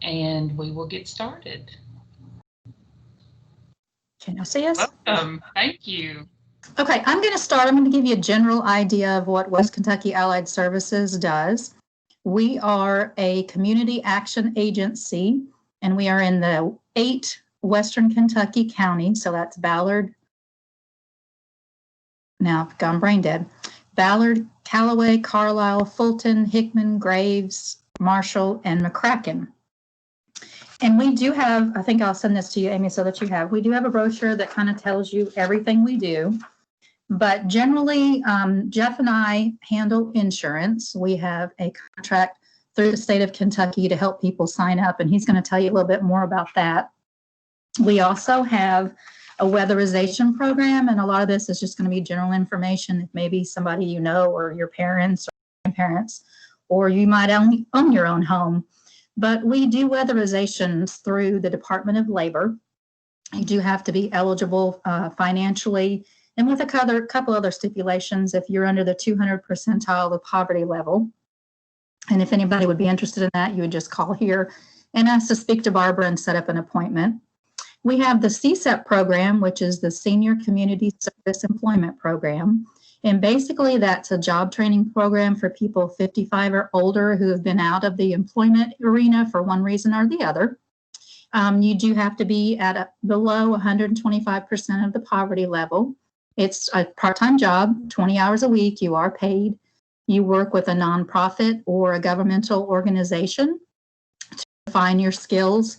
and we will get started. Can you see us? Welcome. Thank you. Okay, I'm going to start. I'm going to give you a general idea of what West Kentucky Allied Services does. We are a community action agency, and we are in the 8 Western Kentucky counties. So that's Ballard. Now I've gone brain dead. Ballard, Callaway, Carlisle, Fulton, Hickman, Graves, Marshall, and McCracken. And we do have, I think I'll send this to you, Amy, so that you have, we do have a brochure that kind of tells you everything we do. But generally, Jeff and I handle insurance. We have a contract through the state of Kentucky to help people sign up, and he's going to tell you a little bit more about that. We also have a weatherization program, and a lot of this is just going to be general information. If maybe somebody you know, or your parents or grandparents, or you might own your own home. But we do weatherizations through the Department of Labor. You do have to be eligible financially, and with a couple other stipulations if you're under the 200th percentile of poverty level. And if anybody would be interested in that, you would just call here and ask to speak to Barbara and set up an appointment. We have the CSEP program, which is the Senior Community Service Employment Program. And basically that's a job training program for people 55 or older who have been out of the employment arena for one reason or the other. You do have to be at below 125% of the poverty level. It's a part-time job, 20 hours a week. You are paid. You work with a nonprofit or a governmental organization to define your skills.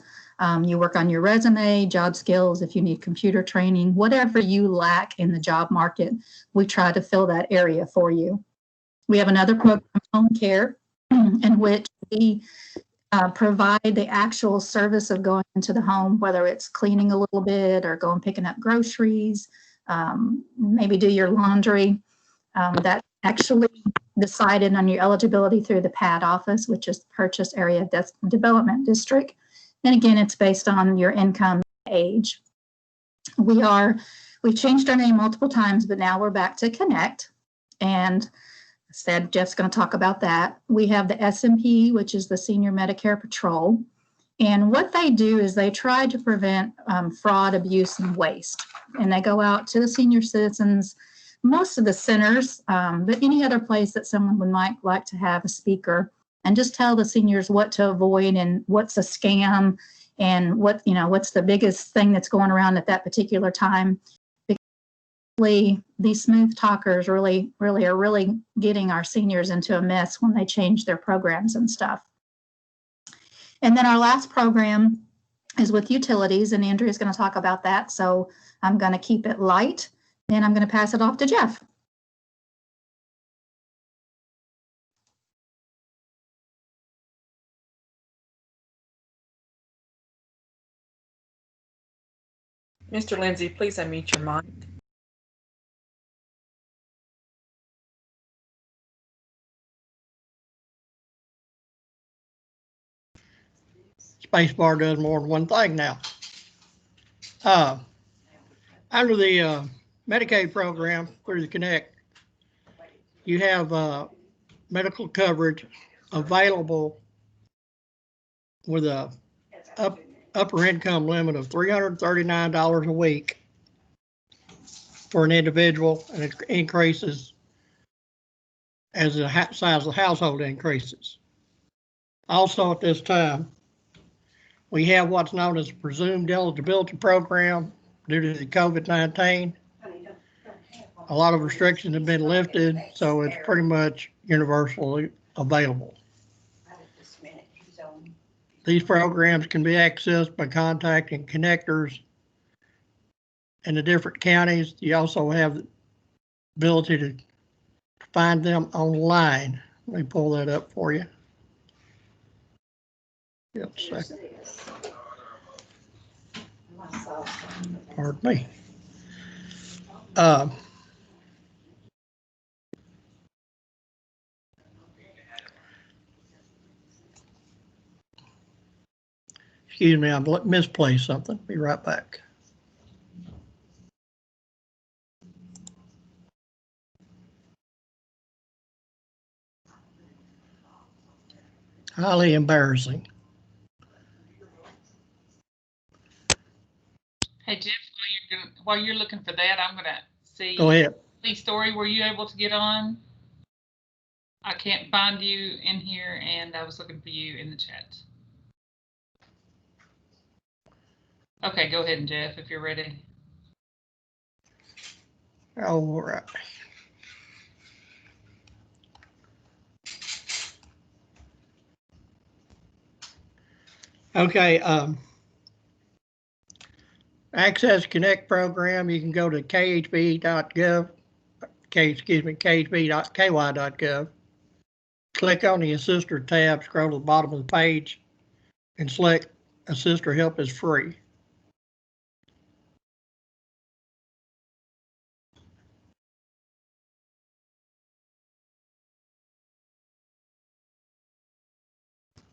You work on your resume, job skills, if you need computer training, whatever you lack in the job market, we try to fill that area for you. We have another program, Home Care, in which we provide the actual service of going into the home, whether it's cleaning a little bit or going picking up groceries, maybe do your laundry. That's actually decided on your eligibility through the PAD office, which is Purchase Area Development District. And again, it's based on your income and age. We've changed our name multiple times, but now we're back to Connect. And I said Jeff's going to talk about that. We have the SMP, which is the Senior Medicare Patrol. And what they do is they try to prevent fraud, abuse, and waste. And they go out to the senior citizens, most of the centers, but any other place that someone might like to have a speaker, and just tell the seniors what to avoid and what's a scam and what's the biggest thing that's going around at that particular time. Because these smooth talkers really are getting our seniors into a mess when they change their programs and stuff. And then our last program is with utilities, and Andrea's going to talk about that. So I'm going to keep it light, and I'm going to pass it off to Jeff. Mr. Lindsay, please unmute your mic. Spacebar does more than one thing now. Under the Medicaid program through the Connect, you have medical coverage available with a upper income limit of $339 a week for an individual, and it increases as the size of the household increases. Also at this time, we have what's known as a presumed eligibility program due to the COVID-19. A lot of restrictions have been lifted, so it's pretty much universally available. These programs can be accessed by contacting connectors in the different counties. You also have the ability to find them online. Let me pull that up for you. Just a second. Pardon me. Excuse me, I misplaced something. Be right back. Highly embarrassing. Hey, Jeff, while you're looking for that, I'm gonna see. Go ahead. Lee Story, were you able to get on? I can't find you in here, and I was looking for you in the chat. Okay, go ahead, Jeff, if you're ready. All right. Okay, Access Connect program, you can go to khb.gov, khb.ky.gov, click on the Assister tab, scroll to the bottom of the page, and select Assister Help is free.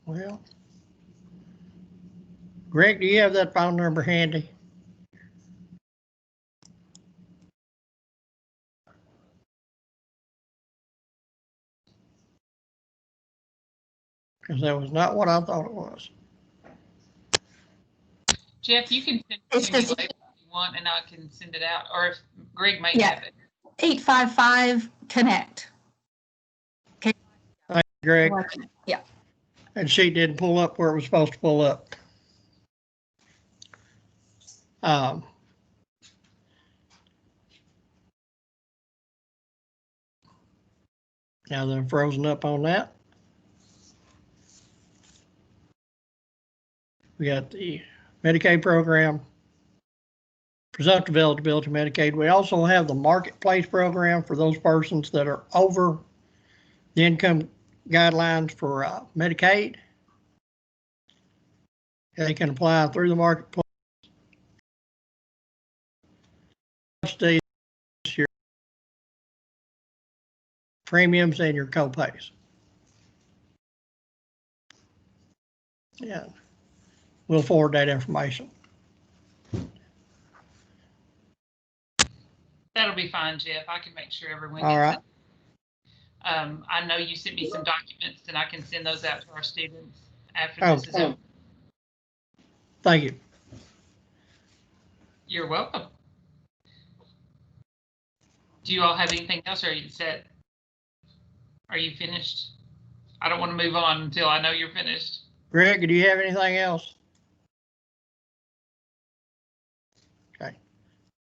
Well, Greg, do you have that phone number handy? Because that was not what I thought it was. Jeff, you can send it to me later if you want, and I can send it out, or if Greg may have it. 855 Connect. Thank you, Greg. Yeah. And she didn't pull up where it was supposed to pull up. Now they're frozen up on that. We got the Medicaid program, presumptive eligibility Medicaid. We also have the marketplace program for those persons that are over the income guidelines for Medicaid. They can apply through the marketplace. Your premiums and your copays. Yeah, we'll forward that information. That'll be fine, Jeff. I can make sure everyone All gets right. it. I know you sent me some documents, and I can send those out to our students after this is over. Thank you. You're welcome. Do you all have anything else, or are you set? Are you finished? I don't want to move on until I know you're finished. Greg, do you have anything else? Okay.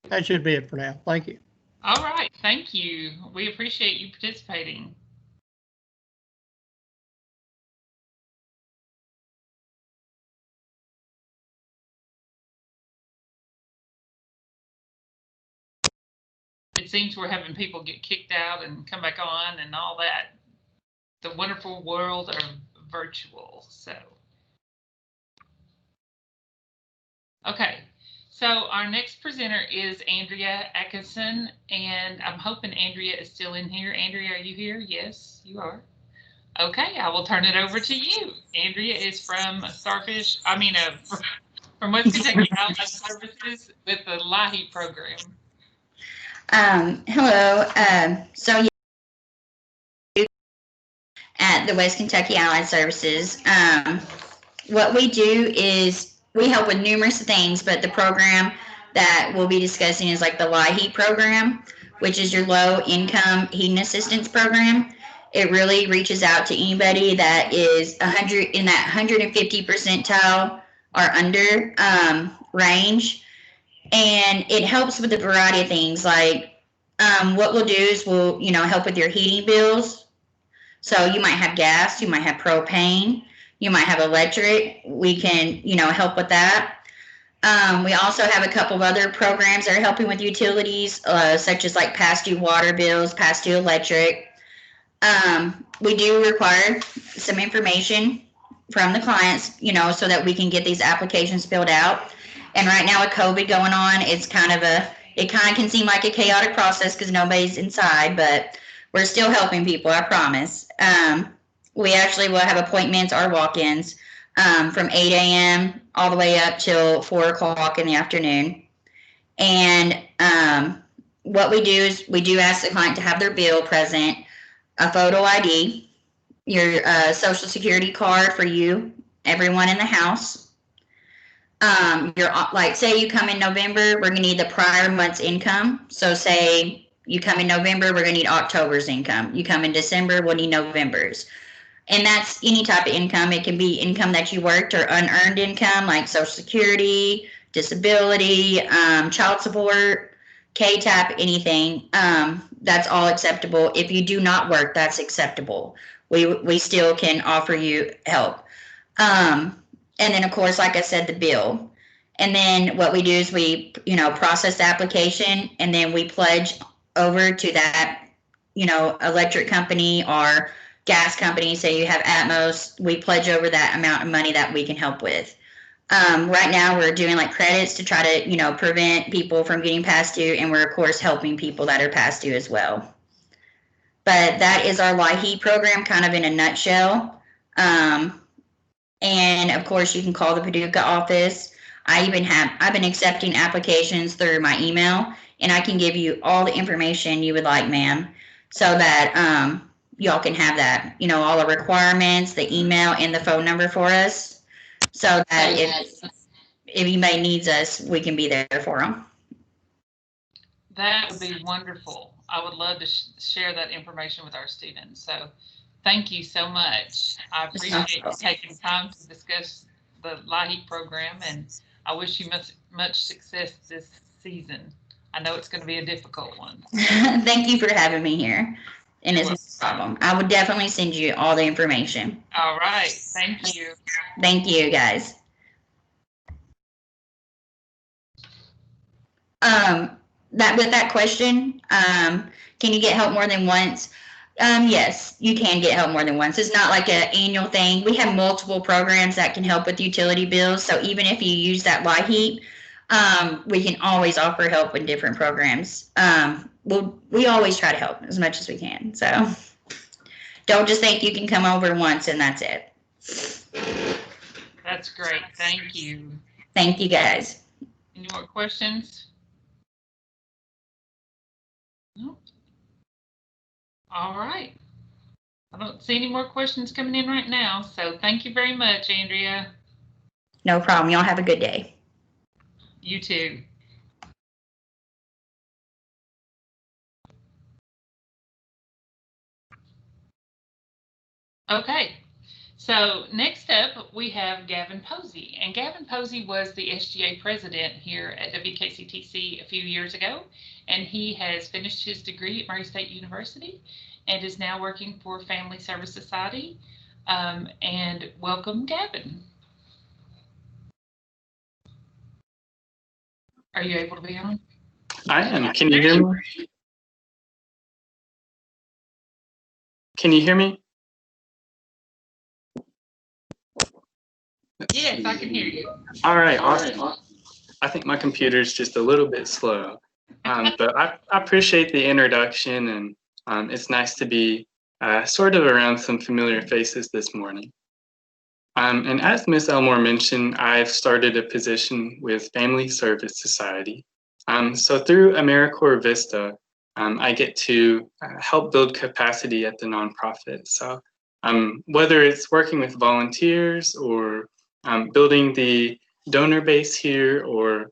That should be it for now. Thank you. All right. Thank you. We appreciate you participating. It seems we're having people get kicked out and come back on and all that. The wonderful world of virtual. So, okay. So our next presenter is Andrea Atkinson, and I'm hoping Andrea is still in here. Andrea, are you here? Yes, you are. Okay, I will turn it over to you. Andrea is from from West Kentucky Eyeglasses Services with the LIHEAP program. Hello. So at the West Kentucky Eyeglasses Services, what we do is we help with numerous things, but the program that we'll be discussing is like the LIHEAP program, which is your low income heating assistance program. It really reaches out to anybody that is 100 in that 150 percentile or under range, and it helps with a variety of things. Like what we'll do is we'll help with your heating bills. So you might have gas, you might have propane, you might have electric. We can help with that. We also have a couple of other programs that are helping with utilities, such as like past due water bills, past due electric. We do require some information from the clients, so that we can get these applications filled out. And right now with COVID going on, it kind of can seem like a chaotic process because nobody's inside, but we're still helping people, I promise. We actually will have appointments or walk-ins from 8 a.m. all the way up till 4 o'clock in the afternoon. And what we do is we do ask the client to have their bill present, a photo ID, your social security card for you, everyone in the house, You're like, say you come in November, we're gonna need the prior month's income. So say you come in November, we're gonna need October's income. You come in December, we'll need November's. And that's any type of income. It can be income that you worked or unearned income, like Social Security, disability, child support, K-TAP, anything. That's all acceptable. If you do not work, that's acceptable. We still can offer you help. And then, of course, like I said, the bill. And then what we do is we, process the application, and then we pledge over to that, electric company or gas company. Say you have Atmos, we pledge over that amount of money that we can help with. Right now, we're doing like credits to try to, prevent people from getting past due, and we're of course helping people that are past due as well. But that is our LIHEAP program, kind of in a nutshell. And of course, you can call the Paducah office. I've been accepting applications through my email, and I can give you all the information you would like, ma'am, so that y'all can have that, all the requirements, the email, and the phone number for us, so that if anybody needs us, we can be there for them. That would be wonderful. I would love to share that information with our students. So thank you so much. I appreciate you taking time to discuss the LIHEAP program, and I wish you much success this season. I know it's going to be a difficult one. Thank you for having me here. And it's no problem. I would definitely send you all the information. All right. Thank you. Thank you, guys. With that question, can you get help more than once? Yes, you can get help more than once. It's not like an annual thing. We have multiple programs that can help with utility bills. So even if you use that LIHEAP, we can always offer help with different programs. We always try to help as much as we can. So don't just think you can come over once and that's it. That's great. Thank you. Thank you, guys. Any more questions? No. All right. I don't see any more questions coming in right now. So thank you very much, Andrea. No problem. Y'all have a good day. You too. Okay. So next up, we have Gavin Posey. And Gavin Posey was the SGA president here at WKCTC a few years ago. And he has finished his degree at Murray State University and is now working for Family Service Society. And welcome, Gavin. Are you able to be on? I am. Can you hear me? Can you hear me? Yes, I can hear you. All right. I think my computer is just a little bit slow, but I appreciate the introduction, and it's nice to be sort of around some familiar faces this morning. And as Ms. Elmore mentioned, I've started a position with Family Service Society. So through AmeriCorps Vista, I get to help build capacity at the nonprofit. So whether it's working with volunteers or building the donor base here, or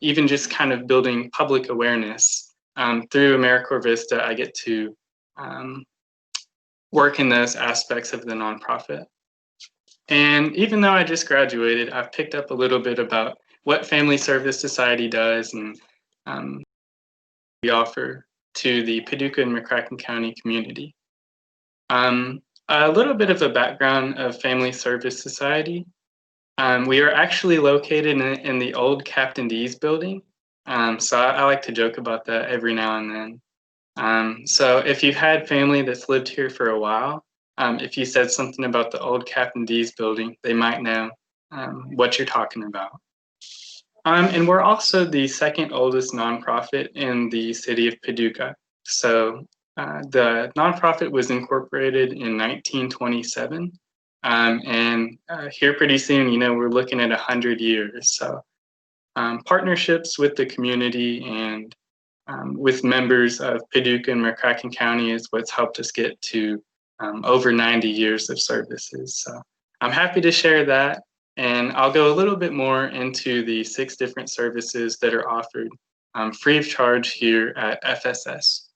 even just kind of building public awareness, through AmeriCorps Vista, I get to work in those aspects of the nonprofit. And even though I just graduated, I've picked up a little bit about what Family Service Society does and we offer to the Paducah and McCracken County community. A little bit of a background of Family Service Society. We are actually located in the old Captain D's building. So I like to joke about that every now and then. So if you've had family that's lived here for a while, if you said something about the old Captain D's building, they might know what you're talking about. And we're also the second oldest nonprofit in the city of Paducah. So the nonprofit was incorporated in 1927. And here pretty soon, we're looking at 100 years. So partnerships with the community and with members of Paducah and McCracken County is what's helped us get to over 90 years of services. So I'm happy to share that. And I'll go a little bit more into the 6 different services that are offered free of charge here at FSS.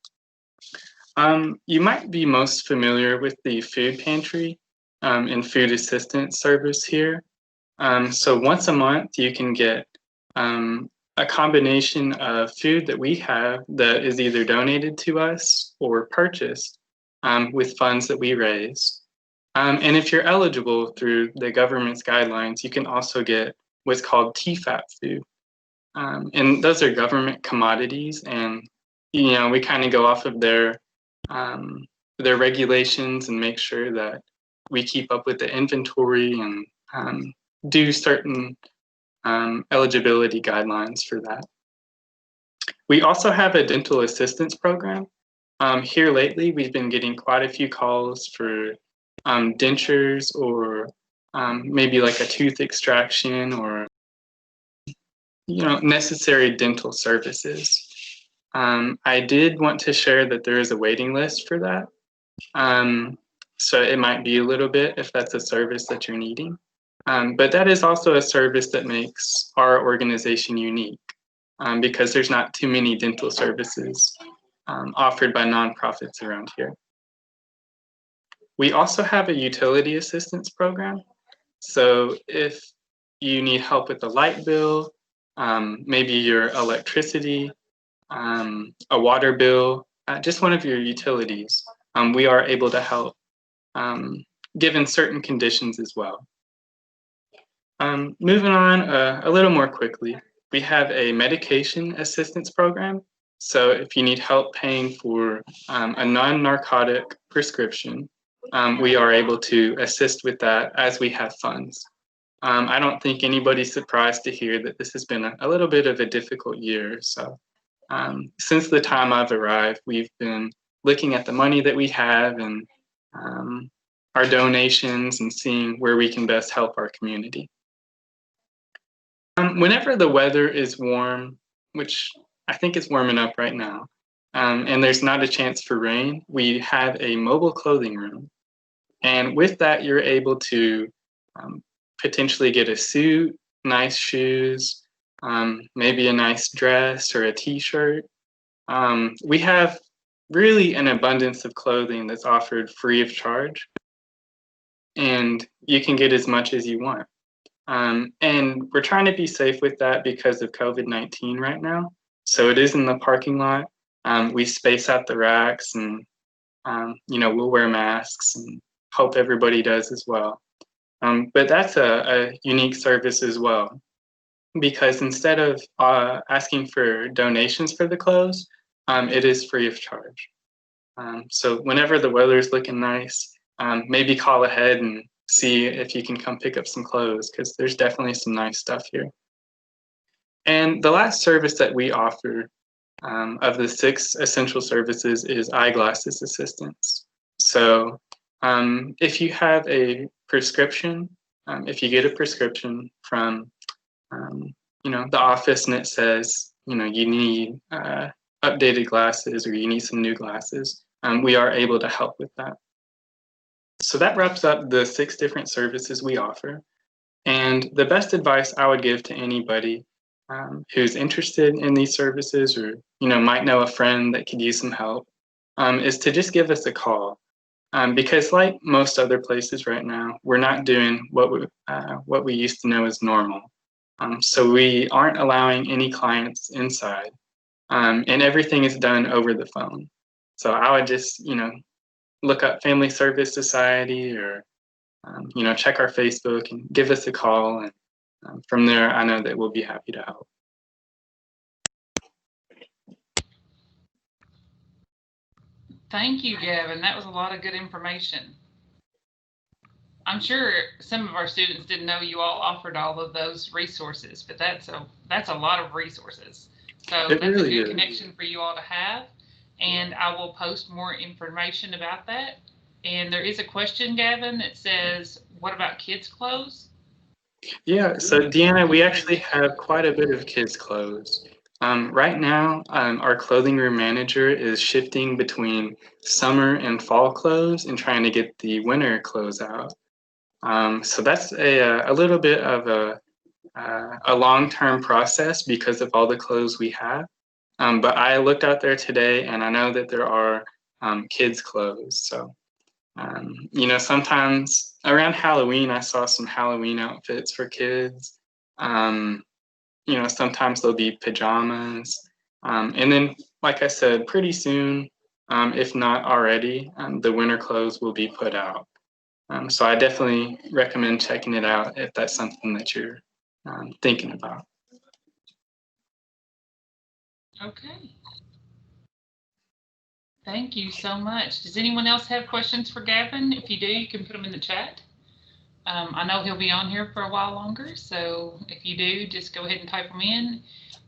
You might be most familiar with the food pantry and food assistance service here. So once a month, you can get a combination of food that we have that is either donated to us or purchased with funds that we raise. And if you're eligible through the government's guidelines, you can also get what's called TFAP food. And those are government commodities, and we kind of go off of their regulations and make sure that we keep up with the inventory and do certain eligibility guidelines for that. We also have a dental assistance program. Here lately, we've been getting quite a few calls for dentures or maybe like a tooth extraction or necessary dental services. I did want to share that there is a waiting list for that. So it might be a little bit if that's a service that you're needing. But that is also a service that makes our organization unique because there's not too many dental services offered by nonprofits around here. We also have a utility assistance program. So if you need help with the light bill, maybe your electricity, a water bill, just one of your utilities, we are able to help given certain conditions as well. Moving on a little more quickly, we have a medication assistance program. So if you need help paying for a non-narcotic prescription, we are able to assist with that as we have funds. I don't think anybody's surprised to hear that this has been a little bit of a difficult year. So since the time I've arrived, we've been looking at the money that we have and our donations and seeing where we can best help our community. Whenever the weather is warm, which I think it's warming up right now, and there's not a chance for rain, we have a mobile clothing room. And with that, you're able to potentially get a suit, nice shoes, maybe a nice dress or a t-shirt. We have really an abundance of clothing that's offered free of charge, and you can get as much as you want. And we're trying to be safe with that because of COVID-19 right now. So it is in the parking lot. We space out the racks and, we'll wear masks and hope everybody does as well. But that's a unique service as well, because instead of asking for donations for the clothes, it is free of charge. So whenever the weather is looking nice, maybe call ahead and see if you can come pick up some clothes, because there's definitely some nice stuff here. And the last service that we offer of the 6 essential services is Eyeglasses Assistance. So if you have a prescription, if you get a prescription from the office and it says you need updated glasses or you need some new glasses, we are able to help with that. So that wraps up the 6 different services we offer. And the best advice I would give to anybody who's interested in these services or might know a friend that could use some help is to just give us a call. Because like most other places right now, we're not doing what we used to know as normal. So we aren't allowing any clients inside, and everything is done over the phone. So I would just look up Family Service Society or check our Facebook and give us a call, and from there I know that we'll be happy to help. Thank you, Gavin. That was a lot of good information. I'm sure some of our students didn't know you all offered all of those resources, but that's a lot of resources. So that's really a good connection for you all to have. And I will post more information about that. And there is a question, Gavin, that says, what about kids' clothes? Yeah, so Deanna, we actually have quite a bit of kids' clothes. Right now, our clothing room manager is shifting between summer and fall clothes and trying to get the winter clothes out. So that's a little bit of a long-term process because of all the clothes we have. But I looked out there today and I know that there are kids' clothes. So, you know, sometimes around Halloween, I saw some Halloween outfits for kids. You know, sometimes there'll be pajamas. And then, like I said, pretty soon, if not already, the winter clothes will be put out. So I definitely recommend checking it out if that's something that you're thinking about. Okay. Thank you so much. Does anyone else have questions for Gavin? If you do, you can put them in the chat. I know he'll be on here for a while longer, so if you do, just go ahead and type them in.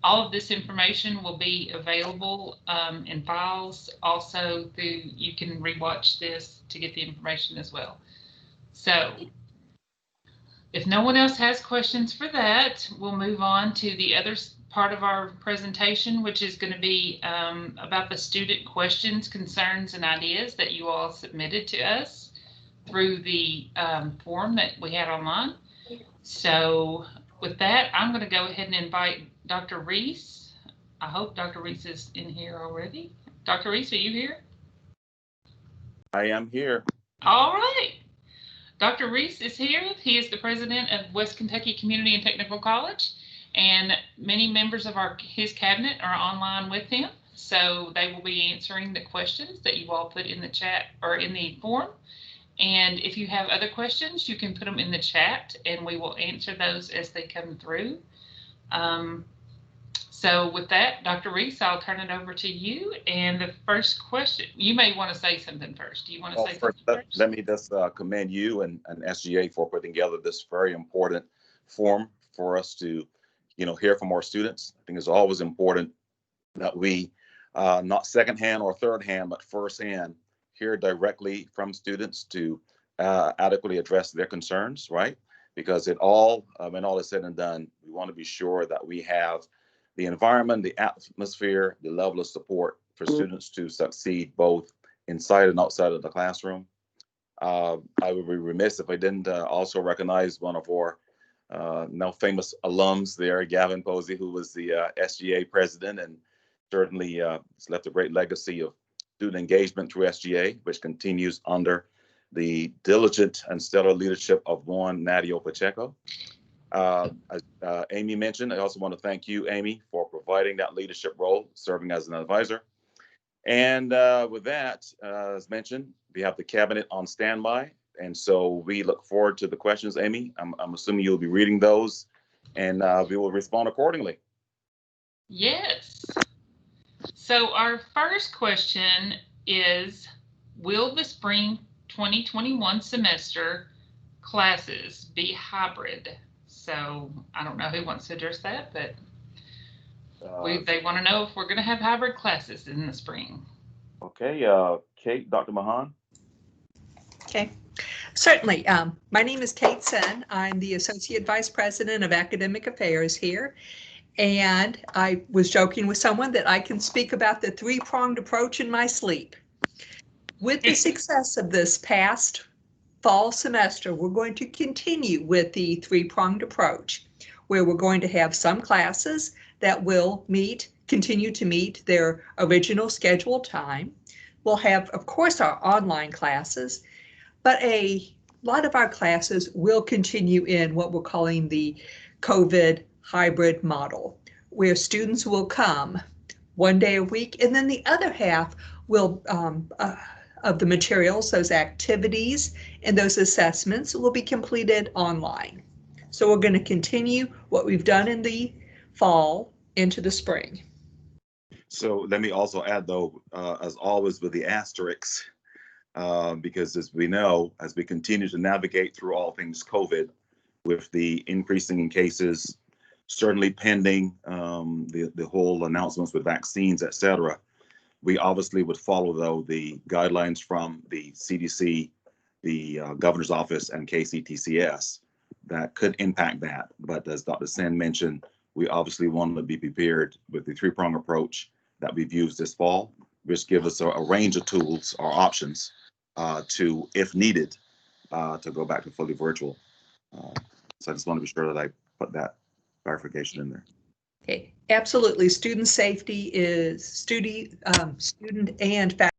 All of this information will be available in files. Also, you can rewatch this to get the information as well. So if no one else has questions for that, we'll move on to the other part of our presentation, which is going to be about the student questions, concerns, and ideas that you all submitted to us through the form that we had online. So with that, I'm going to go ahead and invite Dr. Reese. I hope Dr. Reese is in here already. Dr. Reese, are you here? I am here. All right. Dr. Reese is here. He is the president of West Kentucky Community and Technical College, and many members of his cabinet are online with him. So they will be answering the questions that you all put in the chat or in the form. And if you have other questions, you can put them in the chat and we will answer those as they come through. So with that, Dr. Reese, I'll turn it over to you. And the first question, you may want to say something first. Do you want to say something first? Let me just commend you and SGA for putting together this very important forum for us to, you know, hear from our students. I think it's always important that we, not secondhand or third hand, but firsthand, hear directly from students to adequately address their concerns, right? Because when all is said and done, we want to be sure that we have the environment, the atmosphere, the level of support for students to succeed both inside and outside of the classroom. I would be remiss if I didn't also recognize one of our now famous alums there, Gavin Posey, who was the SGA president and certainly has left a great legacy of student engagement through SGA, which continues under the diligent and stellar leadership of one Nadio Pacheco. As Amy mentioned, I also want to thank you, Amy, for providing that leadership role, serving as an advisor. And with that, as mentioned, we have the cabinet on standby. And so we look forward to the questions, Amy. I'm assuming you'll be reading those and we will respond accordingly. Yes. So our first question is, will the spring 2021 semester classes be hybrid? So I don't know who wants to address that, but they want to know if we're going to have hybrid classes in the spring. Okay, Kate, Dr. Mahan. Okay, certainly. My name is Kate Sen. I'm the Associate Vice President of Academic Affairs here. And I was joking with someone that I can speak about the three-pronged approach in my sleep. With the success of this past fall semester, we're going to continue with the three-pronged approach, where we're going to have some classes that will continue to meet their original scheduled time. We'll have, of course, our online classes, but a lot of our classes will continue in what we're calling the COVID hybrid model, where students will come one day a week, and then the other half will of the materials, those activities and those assessments will be completed online. So we're going to continue what we've done in the fall into the spring. So let me also add, though, as always with the asterisks, because as we know, as we continue to navigate through all things COVID, with the increasing in cases, certainly pending the whole announcements with vaccines, et cetera, we obviously would follow, though, the guidelines from the CDC, the governor's office, and KCTCS that could impact that. But as Dr. Sen mentioned, we obviously want to be prepared with the three-prong approach that we've used this fall, which gives us a range of tools or options to, if needed, to go back to fully virtual. So I just want to be sure that I put that clarification in there. Okay, absolutely. Student safety is student and faculty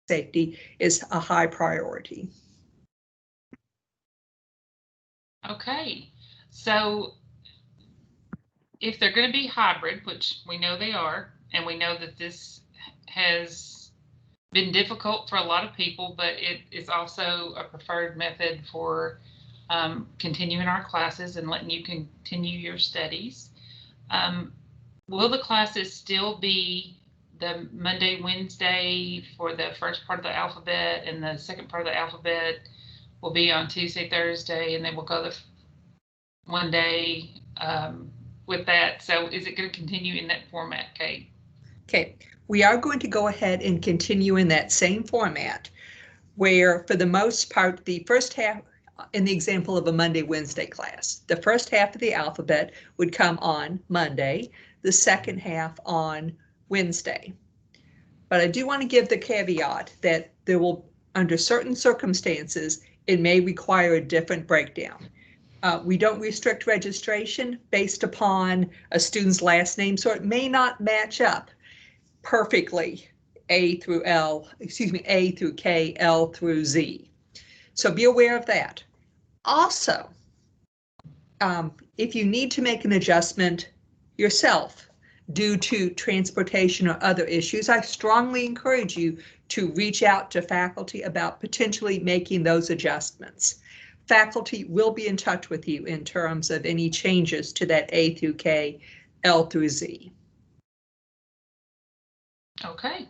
safety is a high priority. Okay, so if they're going to be hybrid, which we know they are, and we know that this has been difficult for a lot of people, but it is also a preferred method for continuing our classes and letting you continue your studies. Will the classes still be the Monday, Wednesday for the first part of the alphabet, and the second part of the alphabet will be on Tuesday, Thursday, and then we'll go the one day with that? So is it going to continue in that format, Kate? Okay, we are going to go ahead and continue in that same format where for the most part, the first half, in the example of a Monday, Wednesday class, the first half of the alphabet would come on Monday, the second half on Wednesday. But I do want to give the caveat that there will, under certain circumstances, it may require a different breakdown. We don't restrict registration based upon a student's last name, so it may not match up perfectly A through K, L through Z. So be aware of that. Also, if you need to make an adjustment yourself due to transportation or other issues, I strongly encourage you to reach out to faculty about potentially making those adjustments. Faculty will be in touch with you in terms of any changes to that A through K, L through Z. Okay.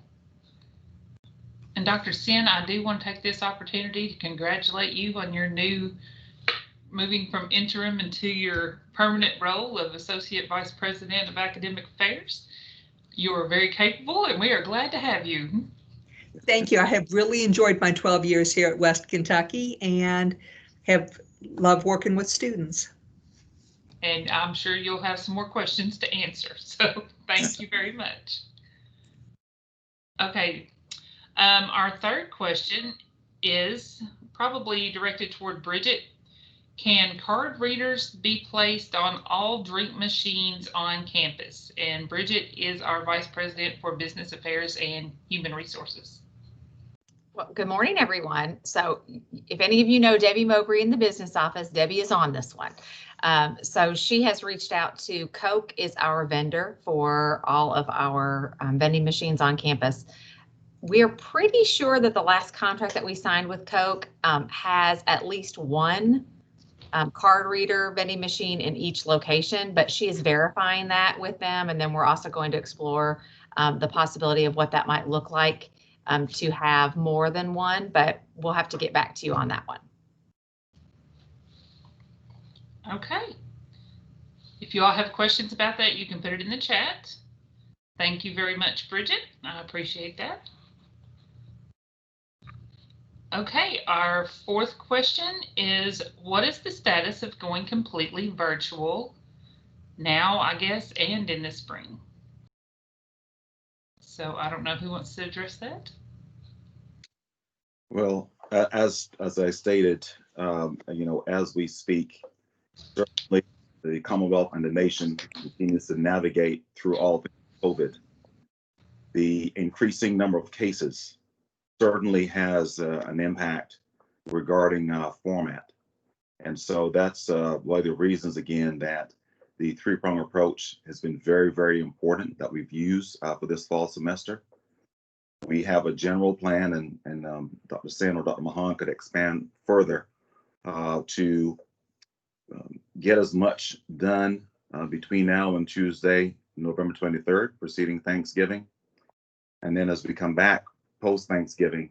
And Dr. Sin, I do want to take this opportunity to congratulate you on your new moving from interim into your permanent role of Associate Vice President of Academic Affairs. You are very capable, and we are glad to have you. Thank you. I have really enjoyed my 12 years here at West Kentucky and have loved working with students. And I'm sure you'll have some more questions to answer. So thank you very much. Okay. Our third question is probably directed toward Bridget. Can card readers be placed on all drink machines on campus? And Bridget is our Vice President for Business Affairs and Human Resources. Well, good morning, everyone. So if any of you know Debbie Mowbray in the business office, Debbie is on this one. So she has reached out to Coke, is our vendor for all of our vending machines on campus. We're pretty sure that the last contract that we signed with Coke has at least one card reader vending machine in each location, but she is verifying that with them. And then we're also going to explore the possibility of what that might look like to have more than one, but we'll have to get back to you on that one. Okay. If you all have questions about that, you can put it in the chat. Thank you very much, Bridget. I appreciate that. Okay, our fourth question is, what is the status of going completely virtual now, I guess, and in the spring? So I don't know who wants to address that. Well, as I stated, as we speak, certainly the Commonwealth and the nation continues to navigate through all COVID. The increasing number of cases certainly has an impact regarding format. And so that's one of the reasons, again, that the three-pronged approach has been very, very important that we've used for this fall semester. We have a general plan, and Dr. Sen or Dr. Mahan could expand further to get as much done between now and Tuesday, November 23rd, preceding Thanksgiving. And then as we come back post-Thanksgiving,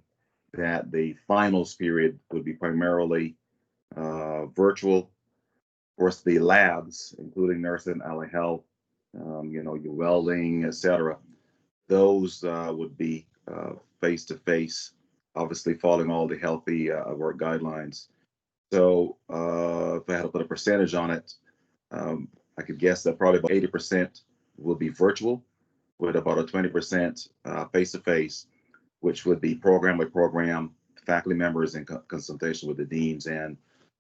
that the finals period would be primarily virtual. Of course, the labs, including nursing, allied health, your welding, etc., those would be face-to-face, obviously following all the healthy work guidelines. So if I had to put a percentage on it, I could guess that probably about 80% will be virtual, with about a 20% face-to-face, which would be program by program, faculty members in consultation with the deans and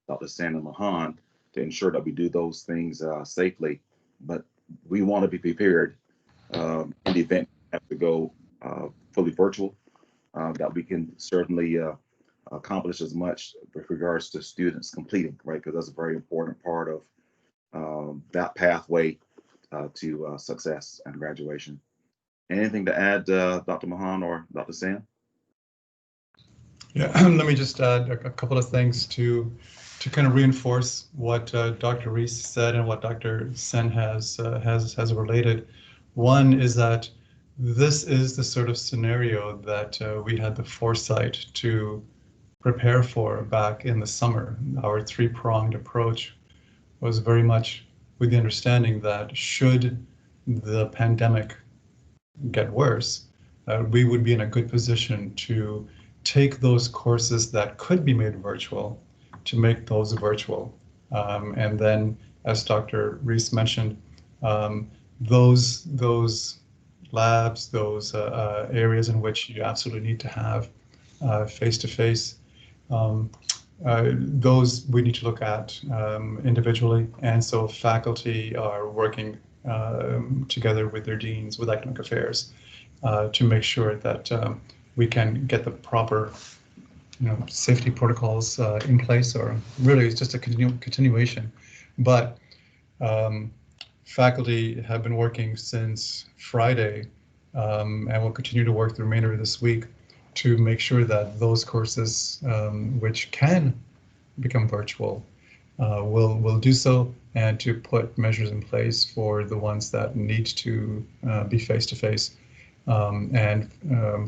Dr. Sandra Mahan to ensure that we do those things safely. But we want to be prepared in the event we have to go fully virtual, that we can certainly accomplish as much with regards to students completing, right? Because that's a very important part of that pathway to success and graduation. Anything to add, Dr. Mahan or Dr. Sam? Yeah, let me just add a couple of things to kind of reinforce what Dr. Reese said and what Dr. Sen has related. One is that this is the sort of scenario that we had the foresight to prepare for back in the summer. Our three-pronged approach was very much with the understanding that should the pandemic get worse, we would be in a good position to take those courses that could be made virtual to make those virtual. And then, as Dr. Reese mentioned, those labs, those areas in which you absolutely need to have face-to-face, those we need to look at individually. And so faculty are working together with their deans, with academic affairs, to make sure that we can get the proper safety protocols in place, or really it's just a continuation. But faculty have been working since Friday and will continue to work the remainder of this week to make sure that those courses which can become virtual will do so, and to put measures in place for the ones that need to be face-to-face, and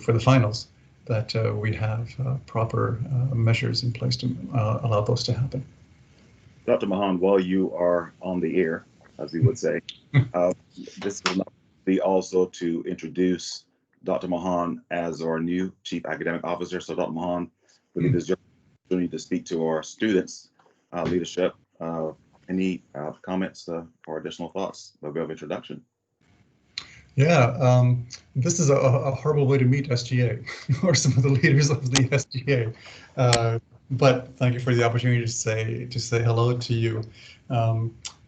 for the finals that we have proper measures in place to allow those to happen. Dr. Mahan, while you are on the air, as we would say, this will be also to introduce Dr. Mahan as our new Chief Academic Officer. So Dr. Mahan, we need the opportunity to speak to our students' leadership. Any comments or additional thoughts by way of introduction? Yeah, this is a horrible way to meet SGA or some of the leaders of the SGA. But thank you for the opportunity to say hello to you.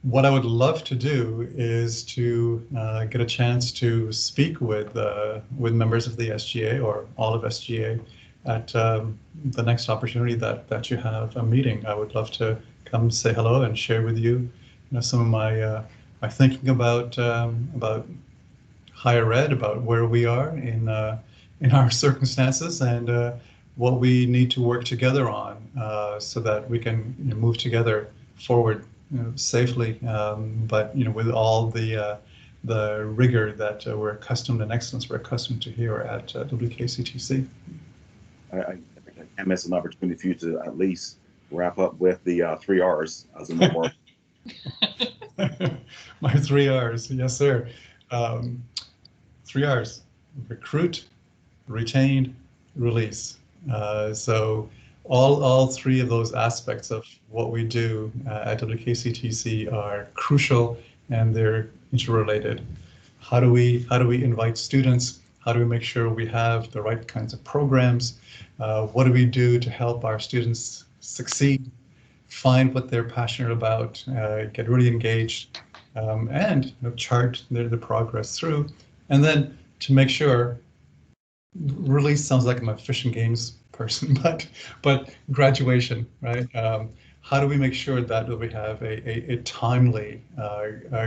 What I would love to do is to get a chance to speak with members of the SGA or all of SGA at the next opportunity that you have a meeting. I would love to come say hello and share with you, some of my thinking about higher ed, about where we are in our circumstances, and what we need to work together on so that we can move together forward safely, but with all the rigor that we're accustomed and excellence we're accustomed to here at WKCTC. I can't miss an opportunity for you to at least wrap up with the 3 R's as a member. My 3 R's, yes, sir. 3 R's: recruit, retain, release. So all three of those aspects of what we do at WKCTC are crucial, and they're interrelated. How do we invite students? How do we make sure we have the right kinds of programs? What do we do to help our students succeed, find what they're passionate about, get really engaged, and chart the progress through? And then to make sure, release sounds like I'm a fish and games person, but graduation, right? How do we make sure that we have a timely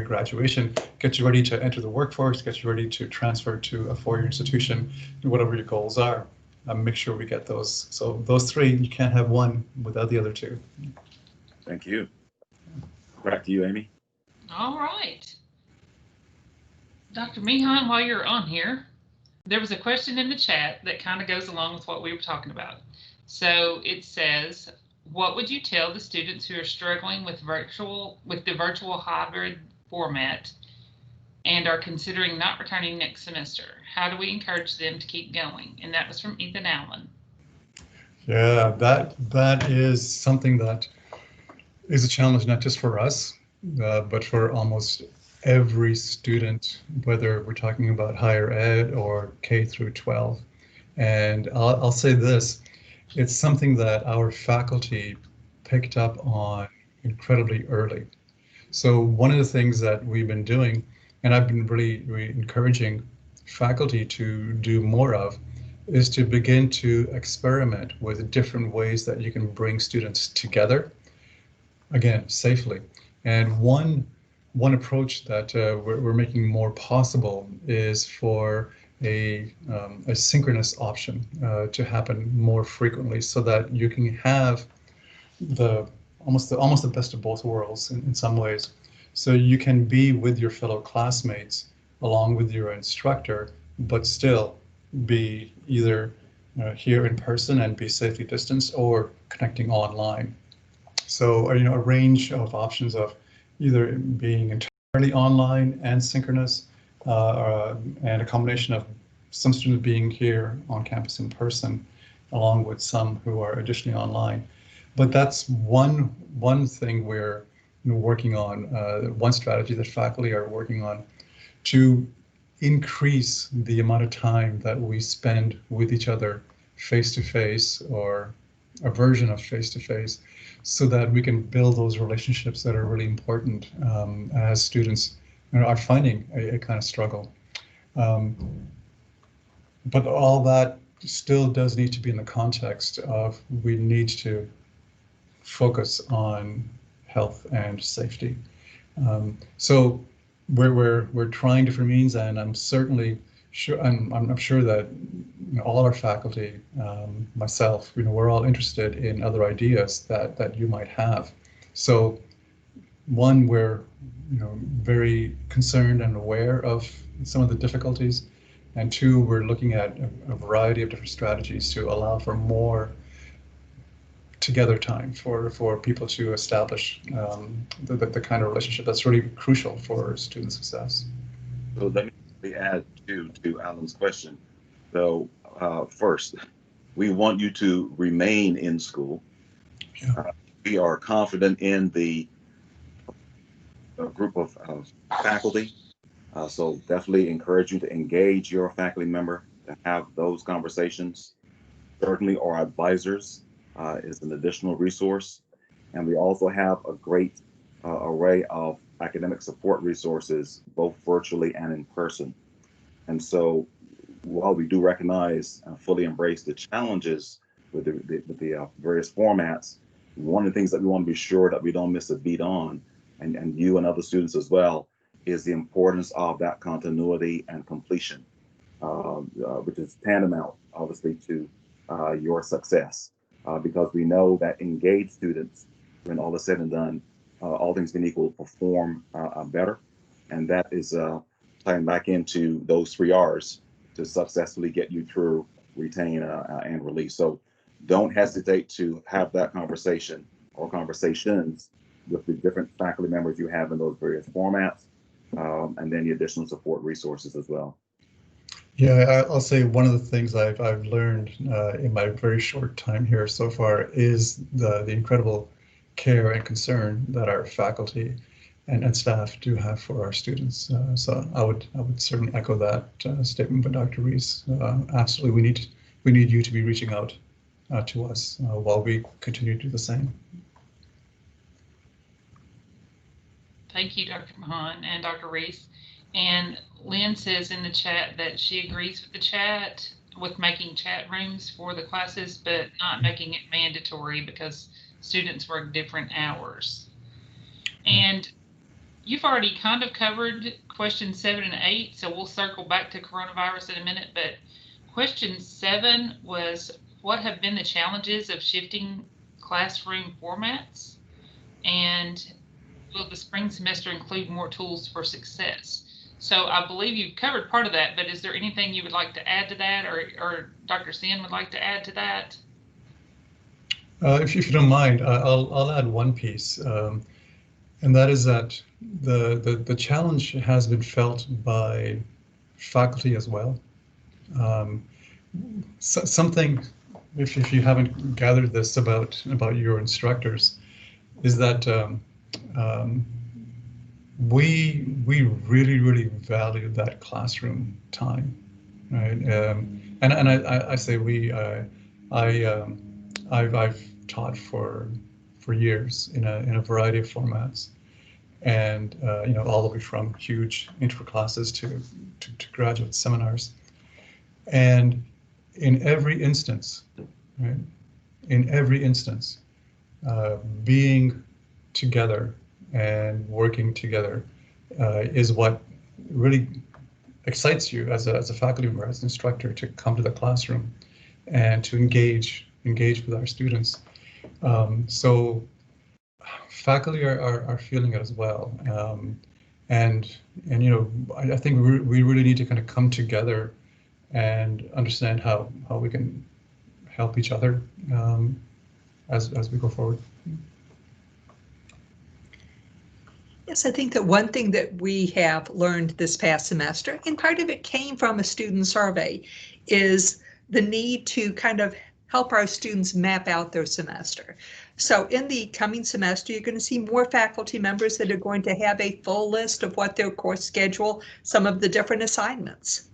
graduation, get you ready to enter the workforce, get you ready to transfer to a four-year institution, whatever your goals are, make sure we get those. So those three, you can't have one without the other two. Thank you. Back to you, Amy. All right. Dr. Meehan, while you're on here, there was a question in the chat that kind of goes along with what we were talking about. So it says, what would you tell the students who are struggling with the virtual hybrid format and are considering not returning next semester? How do we encourage them to keep going? And that was from Ethan Allen. Yeah, that is something that is a challenge, not just for us, but for almost every student, whether we're talking about higher ed or K through 12. And I'll say this, it's something that our faculty picked up on incredibly early. So one of the things that we've been doing, and I've been really encouraging faculty to do more of, is to begin to experiment with different ways that you can bring students together, again, safely. And one approach that we're making more possible is for a synchronous option to happen more frequently, so that you can have almost the best of both worlds in some ways. So you can be with your fellow classmates along with your instructor, but still be either here in person and be safely distanced, or connecting online. So, a range of options of either being entirely online and synchronous, and a combination of some students being here on campus in person, along with some who are additionally online. But that's one thing we're working on, one strategy that faculty are working on to increase the amount of time that we spend with each other face-to-face, or a version of face-to-face, so that we can build those relationships that are really important as students are finding a kind of struggle. But all that still does need to be in the context of, we need to focus on health and safety. So we're trying different means, and I'm certainly sure, I'm sure that all our faculty, myself, we're all interested in other ideas that you might have. So one, we're very concerned and aware of some of the difficulties, and two, we're looking at a variety of different strategies to allow for more together time for people to establish the kind of relationship that's really crucial for student success. So let me add to Alan's question. So first, we want you to remain in school. Yeah. We are confident in the group of faculty. So definitely encourage you to engage your faculty member, to have those conversations. Certainly our advisors is an additional resource. And we also have a great array of academic support resources, both virtually and in person. And so while we do recognize and fully embrace the challenges with the various formats, one of the things that we want to be sure that we don't miss a beat on, and you and other students as well, is the importance of that continuity and completion, which is tantamount, obviously, to your success. Because we know that engaged students, when all is said and done, all things being equal, perform better. And that is tying back into those 3 R's to successfully get you through, retain, and release. So don't hesitate to have that conversation or conversations with the different faculty members you have in those various formats, and then the additional support resources as well. Yeah, I'll say one of the things I've learned in my very short time here so far is the incredible care and concern that our faculty and staff do have for our students. So I would certainly echo that statement by Dr. Rees. Absolutely, we need you to be reaching out to us while we continue to do the same. Thank you, Dr. Mahan and Dr. Rees. And Lynn says in the chat that she agrees with the chat, with making chat rooms for the classes, but not making it mandatory because students work different hours. And you've already kind of covered questions 7 and 8, so we'll circle back to coronavirus in a minute. But question 7 was, what have been the challenges of shifting classroom formats? And will the spring semester include more tools for success? So I believe you've covered part of that, but is there anything you would like to add to that, or Dr. Sin would like to add to that? If you don't mind, I'll add one piece, and that is that the challenge has been felt by faculty as well. Something, if you haven't gathered this about your instructors, is that we really value that classroom time, right? And I say we, I've taught for years in a variety of formats, and all the way from huge intro classes to graduate seminars. And in every instance, right, being together and working together is what really excites you as a faculty member, as an instructor, to come to the classroom and to engage with our students. So faculty are feeling it as well. And I think we really need to kind of come together and understand how we can help each other as we go forward. Yes, I think that one thing that we have learned this past semester, and part of it came from a student survey, is the need to kind of help our students map out their semester. So in the coming semester, you're going to see more faculty members that are going to have a full list of what their course schedule, some of the different assignments.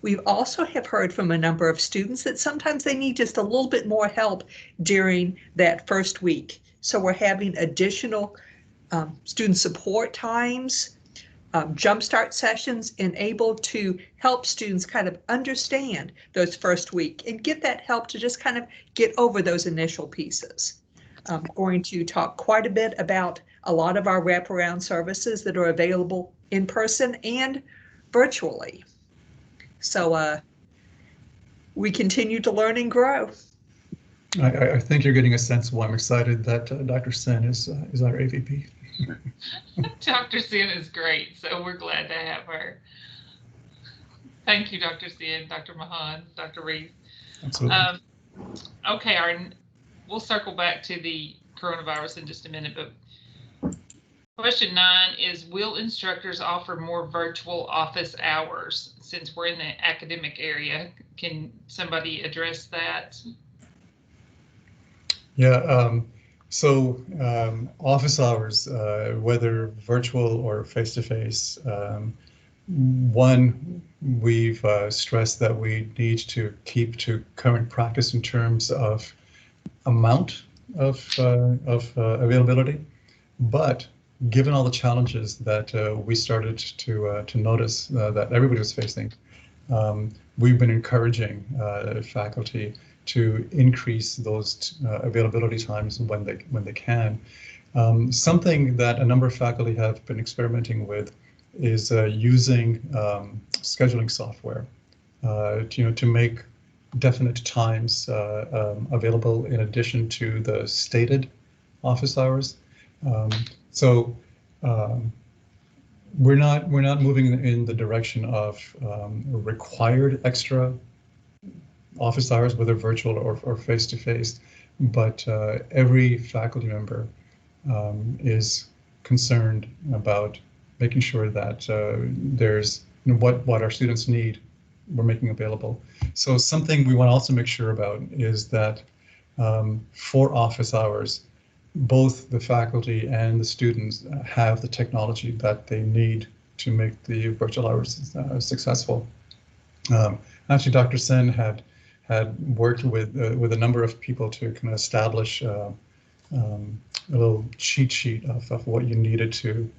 We also have heard from a number of students that sometimes they need just a little bit more help during that first week. So we're having additional student support times, jumpstart sessions, and able to help students kind of understand those first week and get that help to just kind of get over those initial pieces. I'm going to talk quite a bit about a lot of our wraparound services that are available in person and virtually. So we continue to learn and grow. I think you're getting a sense of why I'm excited that Dr. Sen is our AVP. Dr. Sen is great, so we're glad to have her. Thank you, Dr. Sen, Dr. Mahan, Dr. Reese. Absolutely. Okay, we'll circle back to the coronavirus in just a minute, but question 9 is, will instructors offer more virtual office hours? Since we're in the academic area, can somebody address that? Yeah, so office hours, whether virtual or face-to-face, one, we've stressed that we need to keep to current practice in terms of amount of availability, but given all the challenges that we started to notice that everybody was facing, we've been encouraging faculty to increase those availability times when they can. Something that a number of faculty have been experimenting with is using scheduling software to make definite times available in addition to the stated office hours. So we're not moving in the direction of required extra office hours, whether virtual or face-to-face, but every faculty member is concerned about making sure that there's what our students need, we're making available. So something we want to also make sure about is that for office hours, both the faculty and the students have the technology that they need to make the virtual hours successful. Actually, Dr. Sen had worked with a number of people to kind of establish a little cheat sheet of what you needed to,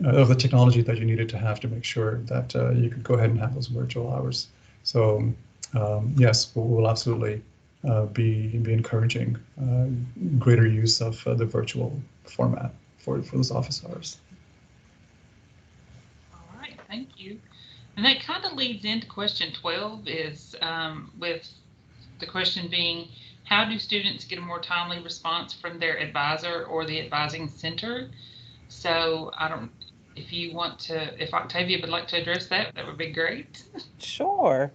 of the technology that you needed to have to make sure that you could go ahead and have those virtual hours. So yes, we'll absolutely be encouraging greater use of the virtual format for those office hours. All right, thank you. And that kind of leads into question 12 is with the question being, how do students get a more timely response from their advisor or the advising center? So if Octavia would like to address that, that would be great. Sure.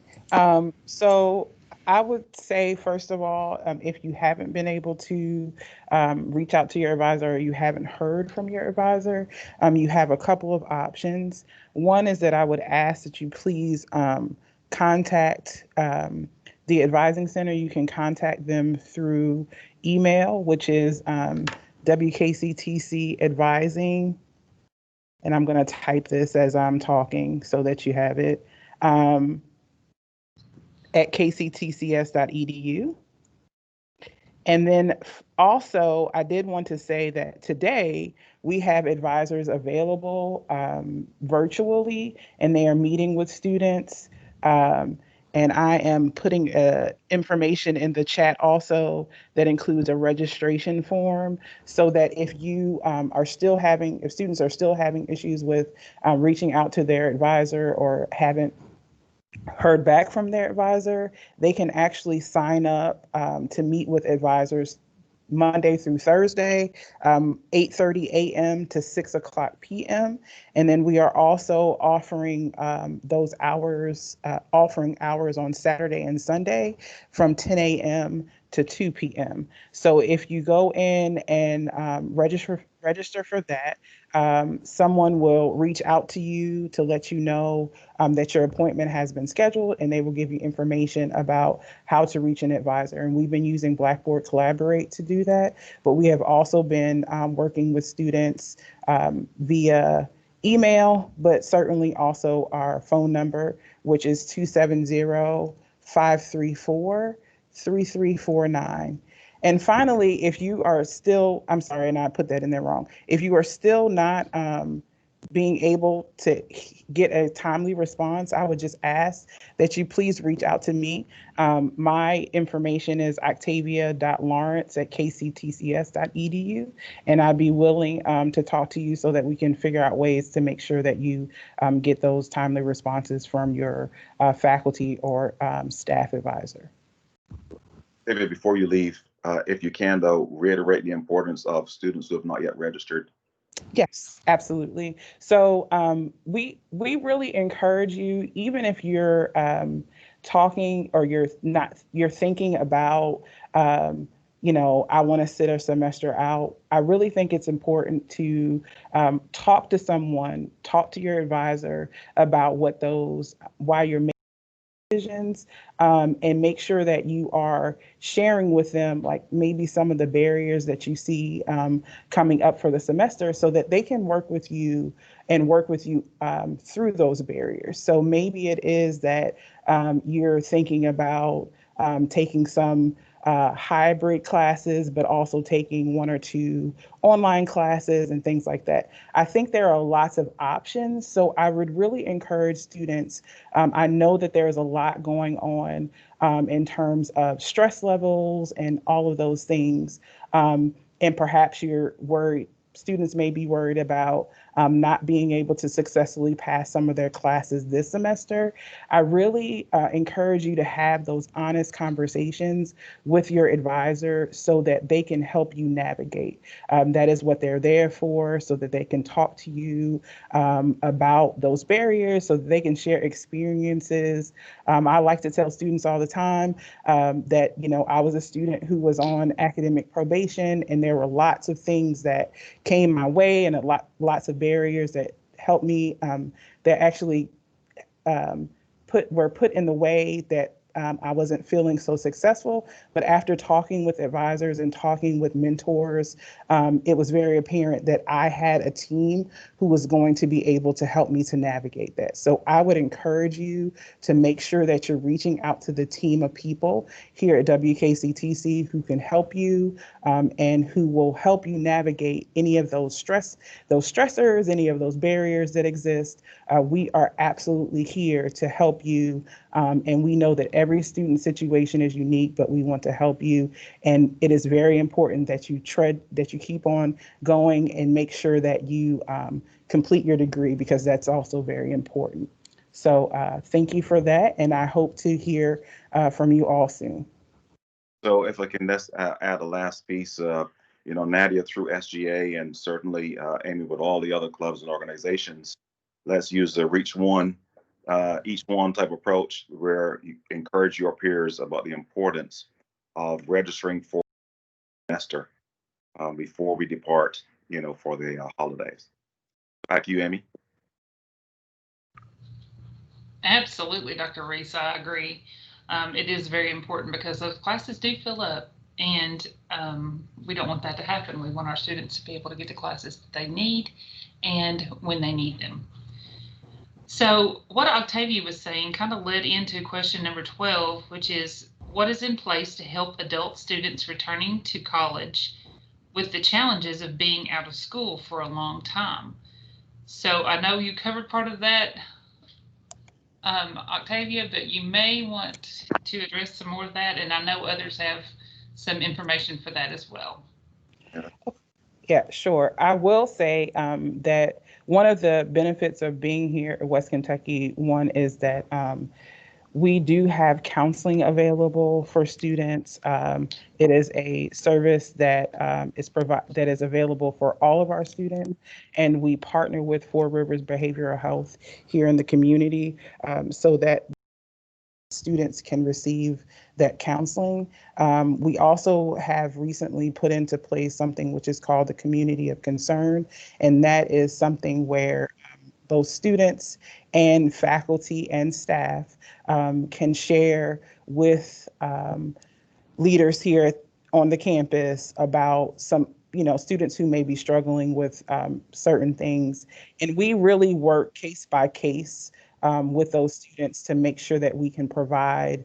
So I would say, first of all, if you haven't been able to reach out to your advisor or you haven't heard from your advisor, you have a couple of options. One is that I would ask that you please contact the advising center. You can contact them through email, which is WKCTC advising, and I'm going to type this as I'm talking so that you have it, at kctcs.edu. And then also, I did want to say that today we have advisors available virtually, and they are meeting with students. And I am putting information in the chat also that includes a registration form, so that if you if students are still having issues with reaching out to their advisor or haven't heard back from their advisor, they can actually sign up to meet with advisors Monday through Thursday, 8:30 a.m. to 6 o'clock p.m. And then we are also offering those hours, offering hours on Saturday and Sunday from 10 a.m. to 2 p.m. So if you go in and register for that, someone will reach out to you to let you know that your appointment has been scheduled, and they will give you information about how to reach an advisor. And we've been using Blackboard Collaborate to do that, but we have also been working with students via email, but certainly also our phone number, which is 270-534-3349. And finally, if you are still, I'm sorry, and I put that in there wrong. If you are still not being able to get a timely response, I would just ask that you please reach out to me. My information is octavia.lawrence@kctcs.edu, and I'd be willing to talk to you so that we can figure out ways to make sure that you get those timely responses from your faculty or staff advisor. David, before you leave, if you can, though, reiterate the importance of students who have not yet registered. Yes, absolutely. So we really encourage you, even if you're talking or you're thinking about, I want to sit a semester out. I really think it's important to talk to someone, talk to your advisor about why you're making decisions, and make sure that you are sharing with them like maybe some of the barriers that you see coming up for the semester, so that they can work with you through those barriers. So maybe it is that you're thinking about taking some hybrid classes, but also taking 1 or 2 online classes and things like that. I think there are lots of options. So I would really encourage students. I know that there's a lot going on in terms of stress levels and all of those things. And perhaps you're worried, students may be worried about not being able to successfully pass some of their classes this semester. I really encourage you to have those honest conversations with your advisor so that they can help you navigate. That is what they're there for, so that they can talk to you about those barriers, so that they can share experiences. I like to tell students all the time that, I was a student who was on academic probation, and there were lots of things that came my way and lots of barriers that helped me, that actually were put in the way that I wasn't feeling so successful. But after talking with advisors and talking with mentors, it was very apparent that I had a team who was going to be able to help me to navigate that. So I would encourage you to make sure that you're reaching out to the team of people here at WKCTC who can help you and who will help you navigate any of those stressors, any of those barriers that exist. We are absolutely here to help you. And we know that every student situation is unique, but we want to help you. And it is very important that you keep on going and make sure that you complete your degree, because that's also very important. So thank you for that. And I hope to hear from you all soon. So if I can just add a last piece, Nadia through SGA, and certainly Amy with all the other clubs and organizations, let's use the each one type approach, where you encourage your peers about the importance of registering for the semester before we depart, for the holidays. Back to you, Amy. Absolutely, Dr. Reese, I agree. It is very important because those classes do fill up, and we don't want that to happen. We want our students to be able to get the classes that they need and when they need them. So what Octavia was saying kind of led into question number 12, which is, what is in place to help adult students returning to college with the challenges of being out of school for a long time? So I know you covered part of that, Octavia, but you may want to address some more of that, and I know others have some information for that as well. Yeah, sure. I will say that one of the benefits of being here at West Kentucky, one is that we do have counseling available for students. It is a service that that is available for all of our students, and we partner with Four Rivers Behavioral Health here in the community so that students can receive that counseling. We also have recently put into place something which is called the Community of Concern, and that is something where both students and faculty and staff can share with leaders here on the campus about some students who may be struggling with certain things. And we really work case by case with those students to make sure that we can provide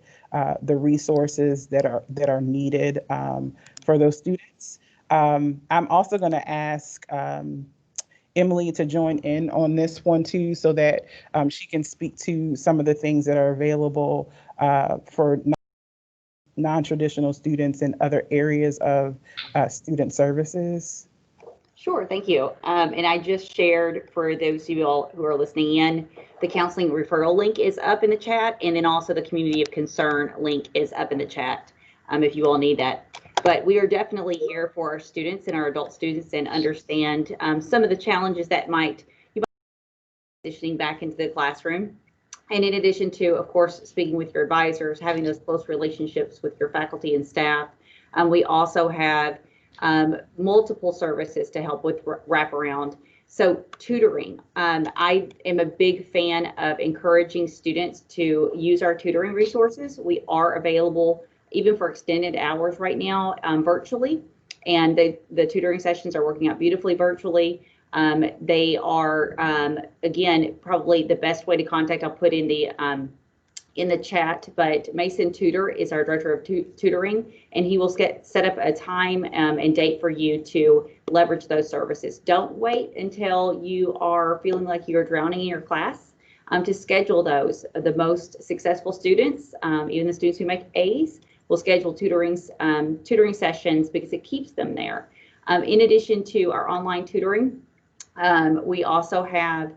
the resources that are needed for those students. I'm also going to ask Emily to join in on this one too, so that she can speak to some of the things that are available for non-traditional students in other areas of student services. Sure, thank you. And I just shared, for those of you all who are listening in, the counseling referral link is up in the chat, and then also the community of concern link is up in the chat if you all need that. But we are definitely here for our students and our adult students, and understand some of the challenges that you might be transitioning back into the classroom. And in addition to, of course, speaking with your advisors, having those close relationships with your faculty and staff, we also have multiple services to help with wraparound. So tutoring, I am a big fan of encouraging students to use our tutoring resources. We are available even for extended hours right now virtually, and the tutoring sessions are working out beautifully virtually. They are, again, probably the best way to contact. I'll put in the chat, but Mason Tutor is our director of tutoring, and he will set up a time and date for you to leverage those services. Don't wait until you are feeling like you're drowning in your class to schedule those. The most successful students, even the students who make A's, will schedule tutoring sessions because it keeps them there. In addition to our online tutoring, we also have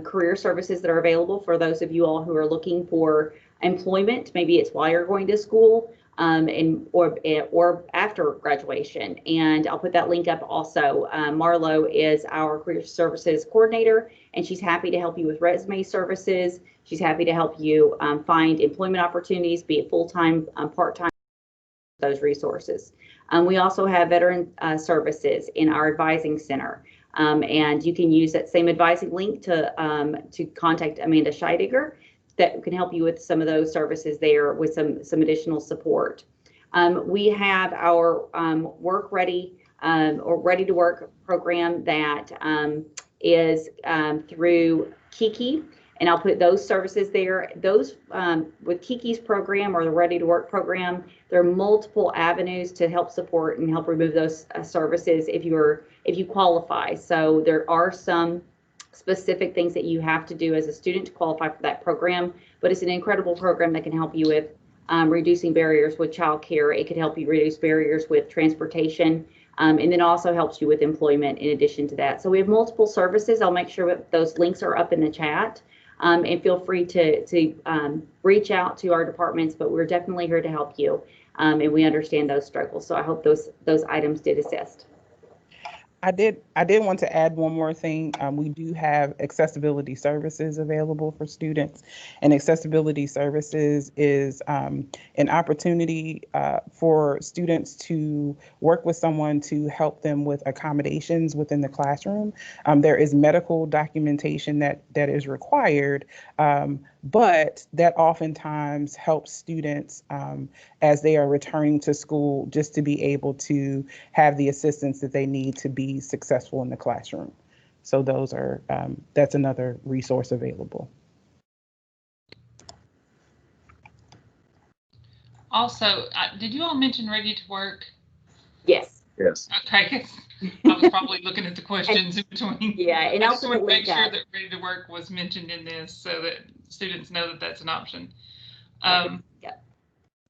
career services that are available for those of you all who are looking for employment. Maybe it's while you're going to school or after graduation. And I'll put that link up also. Marlo is our career services coordinator, and she's happy to help you with resume services. She's happy to help you find employment opportunities, be it full-time, part-time, those resources. We also have veteran services in our advising center. And you can use that same advising link to contact Amanda Scheidegger that can help you with some of those services there with some additional support. We have our Work Ready or Ready to Work program that is through Kiki, and I'll put those services there. Those with Kiki's program or the Ready to Work program, there are multiple avenues to help support and help remove those services if you qualify. So there are some specific things that you have to do as a student to qualify for that program, but it's an incredible program that can help you with reducing barriers with childcare. It could help you reduce barriers with transportation, and then also helps you with employment in addition to that. So we have multiple services. I'll make sure that those links are up in the chat, and feel free to reach out to our departments, but we're definitely here to help you, and we understand those struggles. So I hope those items did assist. I did want to add one more thing. We do have accessibility services available for students, and accessibility services is an opportunity for students to work with someone to help them with accommodations within the classroom. There is medical documentation that is required, but that oftentimes helps students as they are returning to school, just to be able to have the assistance that they need to be successful in the classroom. So those are that's another resource available. Also, did you all mention ready to work? Yes. Yes. Okay, I was probably looking at the questions in between. Yeah, and I I'll just put want the to make link sure up. that ready to work was mentioned in this so that students know that that's an option. Yeah.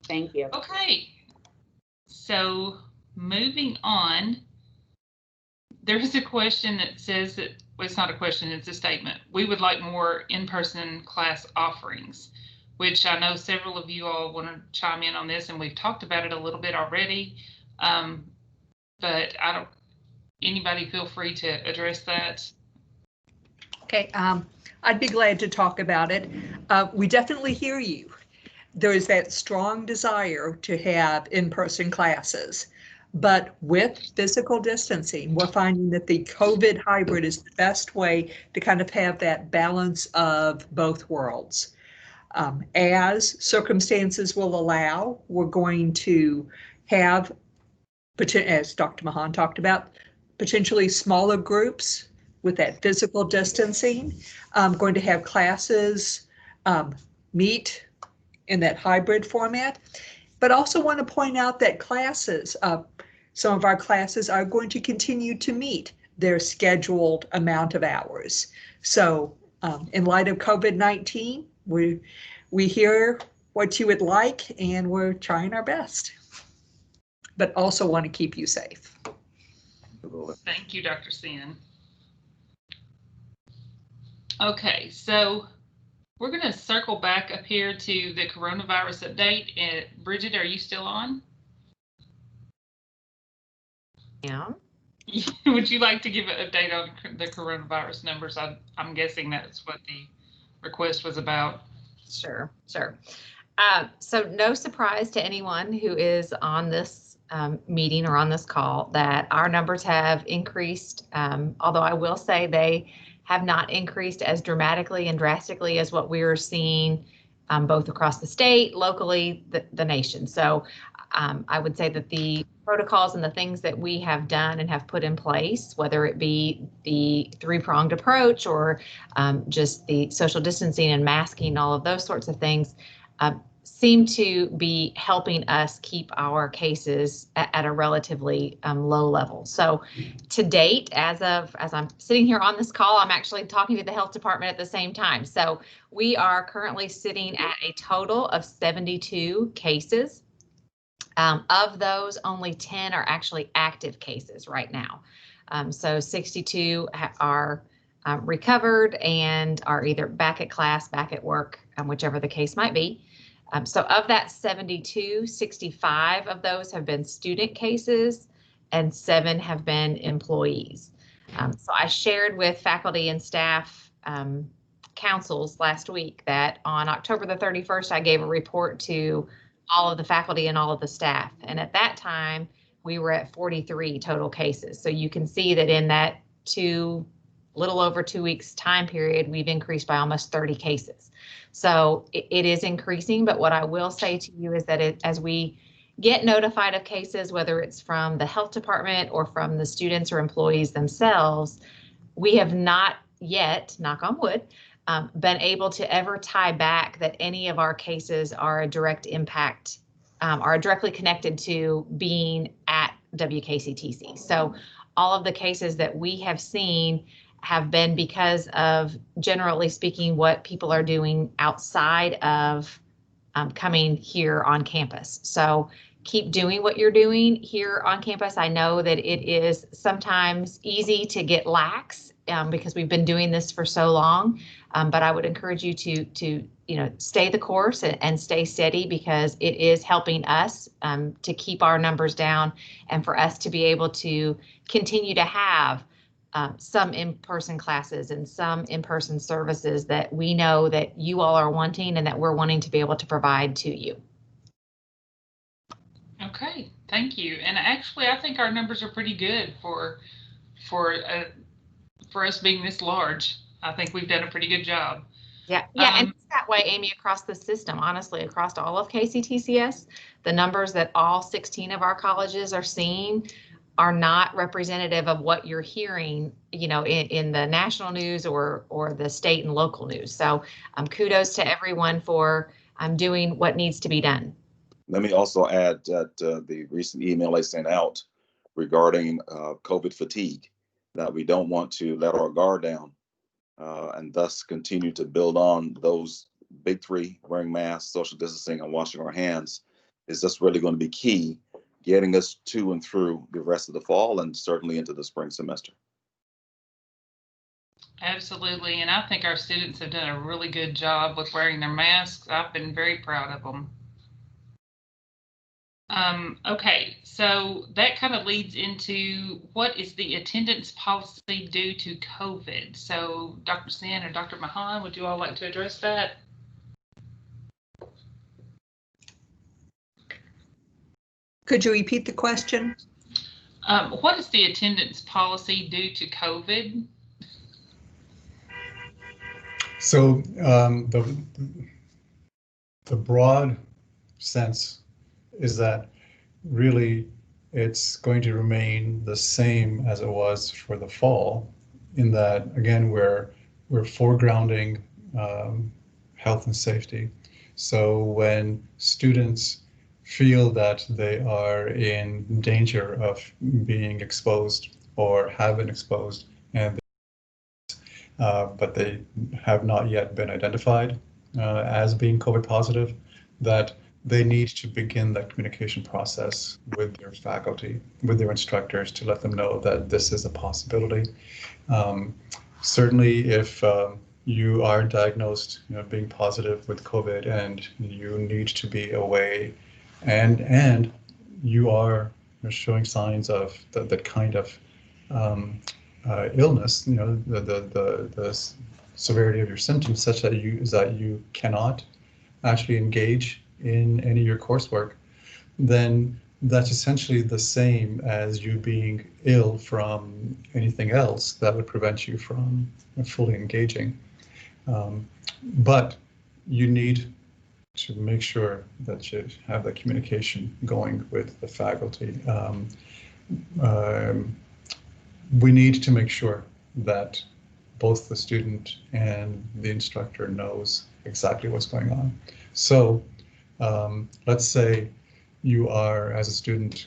Thank you. Okay, so moving on, there's a question that says that, well, it's not a question, it's a statement. We would like more in-person class offerings, which I know several of you all want to chime in on this, and we've talked about it a little bit already. But anybody feel free to address that. Okay, I'd be glad to talk about it. We definitely hear you. There is that strong desire to have in-person classes, but with physical distancing, we're finding that the COVID hybrid is the best way to kind of have that balance of both worlds. As circumstances will allow, we're going to have, as Dr. Mahan talked about, potentially smaller groups with that physical distancing. I'm going to have classes meet in that hybrid format, but also want to point out that classes, some of our classes are going to continue to meet their scheduled amount of hours. So in light of COVID-19, we hear what you would like and we're trying our best, but also want to keep you safe. Thank you, Dr. Sin. Okay, so we're going to circle back up here to the coronavirus update. Bridget, are you still on? Yeah. Would you like to give an update on the coronavirus numbers? I'm guessing that's what the request was about. Sure. So no surprise to anyone who is on this meeting or on this call that our numbers have increased, although I will say they have not increased as dramatically and drastically as what we are seeing both across the state, locally, the nation. So I would say that the protocols and the things that we have done and have put in place, whether it be the three-pronged approach or just the social distancing and masking, all of those sorts of things, seem to be helping us keep our cases at a relatively low level. So to date, as I'm sitting here on this call, I'm actually talking to the health department at the same time. So we are currently sitting at a total of 72 cases. Of those, only 10 are actually active cases right now. So 62 are recovered and are either back at class, back at work, whichever the case might be. So of that 72, 65 of those have been student cases and 7 have been employees. So I shared with faculty and staff councils last week that on October the 31st, I gave a report to all of the faculty and all of the staff. And at that time, we were at 43 total cases. So you can see that in that little over 2 weeks time period, we've increased by almost 30 cases. So it is increasing, but what I will say to you is that as we get notified of cases, whether it's from the health department or from the students or employees themselves, we have not yet, knock on wood, been able to ever tie back that any of our cases are a direct impact, are directly connected to being at WKCTC. So all of the cases that we have seen have been because of, generally speaking, what people are doing outside of coming here on campus. So keep doing what you're doing here on campus. I know that it is sometimes easy to get lax because we've been doing this for so long, but I would encourage you to stay the course and stay steady, because it is helping us to keep our numbers down and for us to be able to continue to have some in-person classes and some in-person services that we know that you all are wanting and that we're wanting to be able to provide to you. Okay, thank you. And actually, I think our numbers are pretty good for us being this large. I think we've done a pretty good job. Yeah, and it's that way, Amy, across the system, honestly, across all of KCTCS, the numbers that all 16 of our colleges are seeing are not representative of what you're hearing, in the national news or the state and local news. So kudos to everyone for doing what needs to be done. Let me also add that the recent email I sent out regarding COVID fatigue, that we don't want to let our guard down and thus continue to build on those big three: wearing masks, social distancing, and washing our hands, is just really going to be key, getting us to and through the rest of the fall and certainly into the spring semester. Absolutely, and I think our students have done a really good job with wearing their masks. I've been very proud of them. Okay, so that kind of leads into what is the attendance policy due to COVID? So Dr. Sen or Dr. Mahan, would you all like to address that? Could you repeat the question? What is the attendance policy due to COVID? So the broad sense is that really it's going to remain the same as it was for the fall, in that, again, we're foregrounding health and safety. So when students feel that they are in danger of being exposed or have been exposed, and but they have not yet been identified as being COVID positive, that they need to begin that communication process with their faculty, with their instructors, to let them know that this is a possibility. Certainly, if you are diagnosed, being positive with COVID, and you need to be away, and you are showing signs of that kind of illness, the severity of your symptoms, such that you cannot actually engage in any of your coursework, then that's essentially the same as you being ill from anything else that would prevent you from fully engaging. But you need to make sure that you have that communication going with the faculty. We need to make sure that both the student and the instructor knows exactly what's going on. So let's say you are, as a student,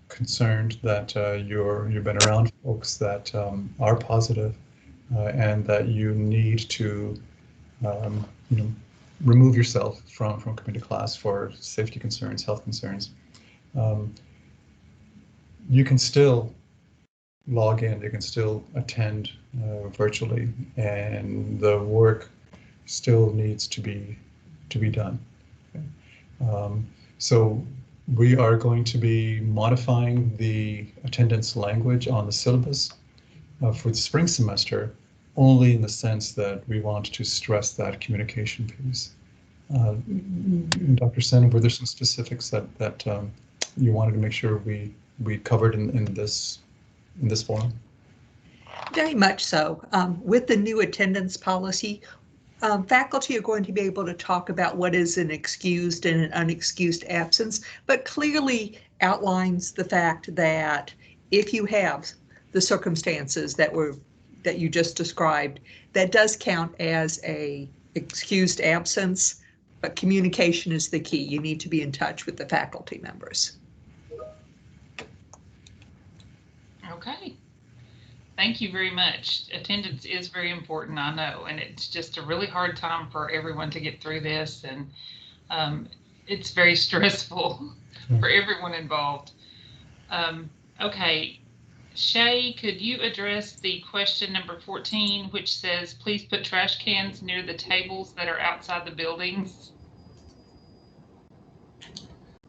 concerned that you've been around folks that are positive, and that you need to remove yourself from coming to class for safety concerns, health concerns. You can still log in, you can still attend virtually, and the work still needs to be done. Okay. So we are going to be modifying the attendance language on the syllabus for the spring semester, only in the sense that we want to stress that communication piece. Dr. Sen, were there some specifics that you wanted to make sure we covered in this forum? Very much so. With the new attendance policy, faculty are going to be able to talk about what is an excused and an unexcused absence, but clearly outlines the fact that if you have the circumstances that you just described, that does count as a excused absence, but communication is the key. You need to be in touch with the faculty members. Okay. Thank you very much. Attendance is very important, I know, and it's just a really hard time for everyone to get through this, and it's very stressful for everyone involved. Okay, Shay, could you address the question number 14, which says, please put trash cans near the tables that are outside the buildings?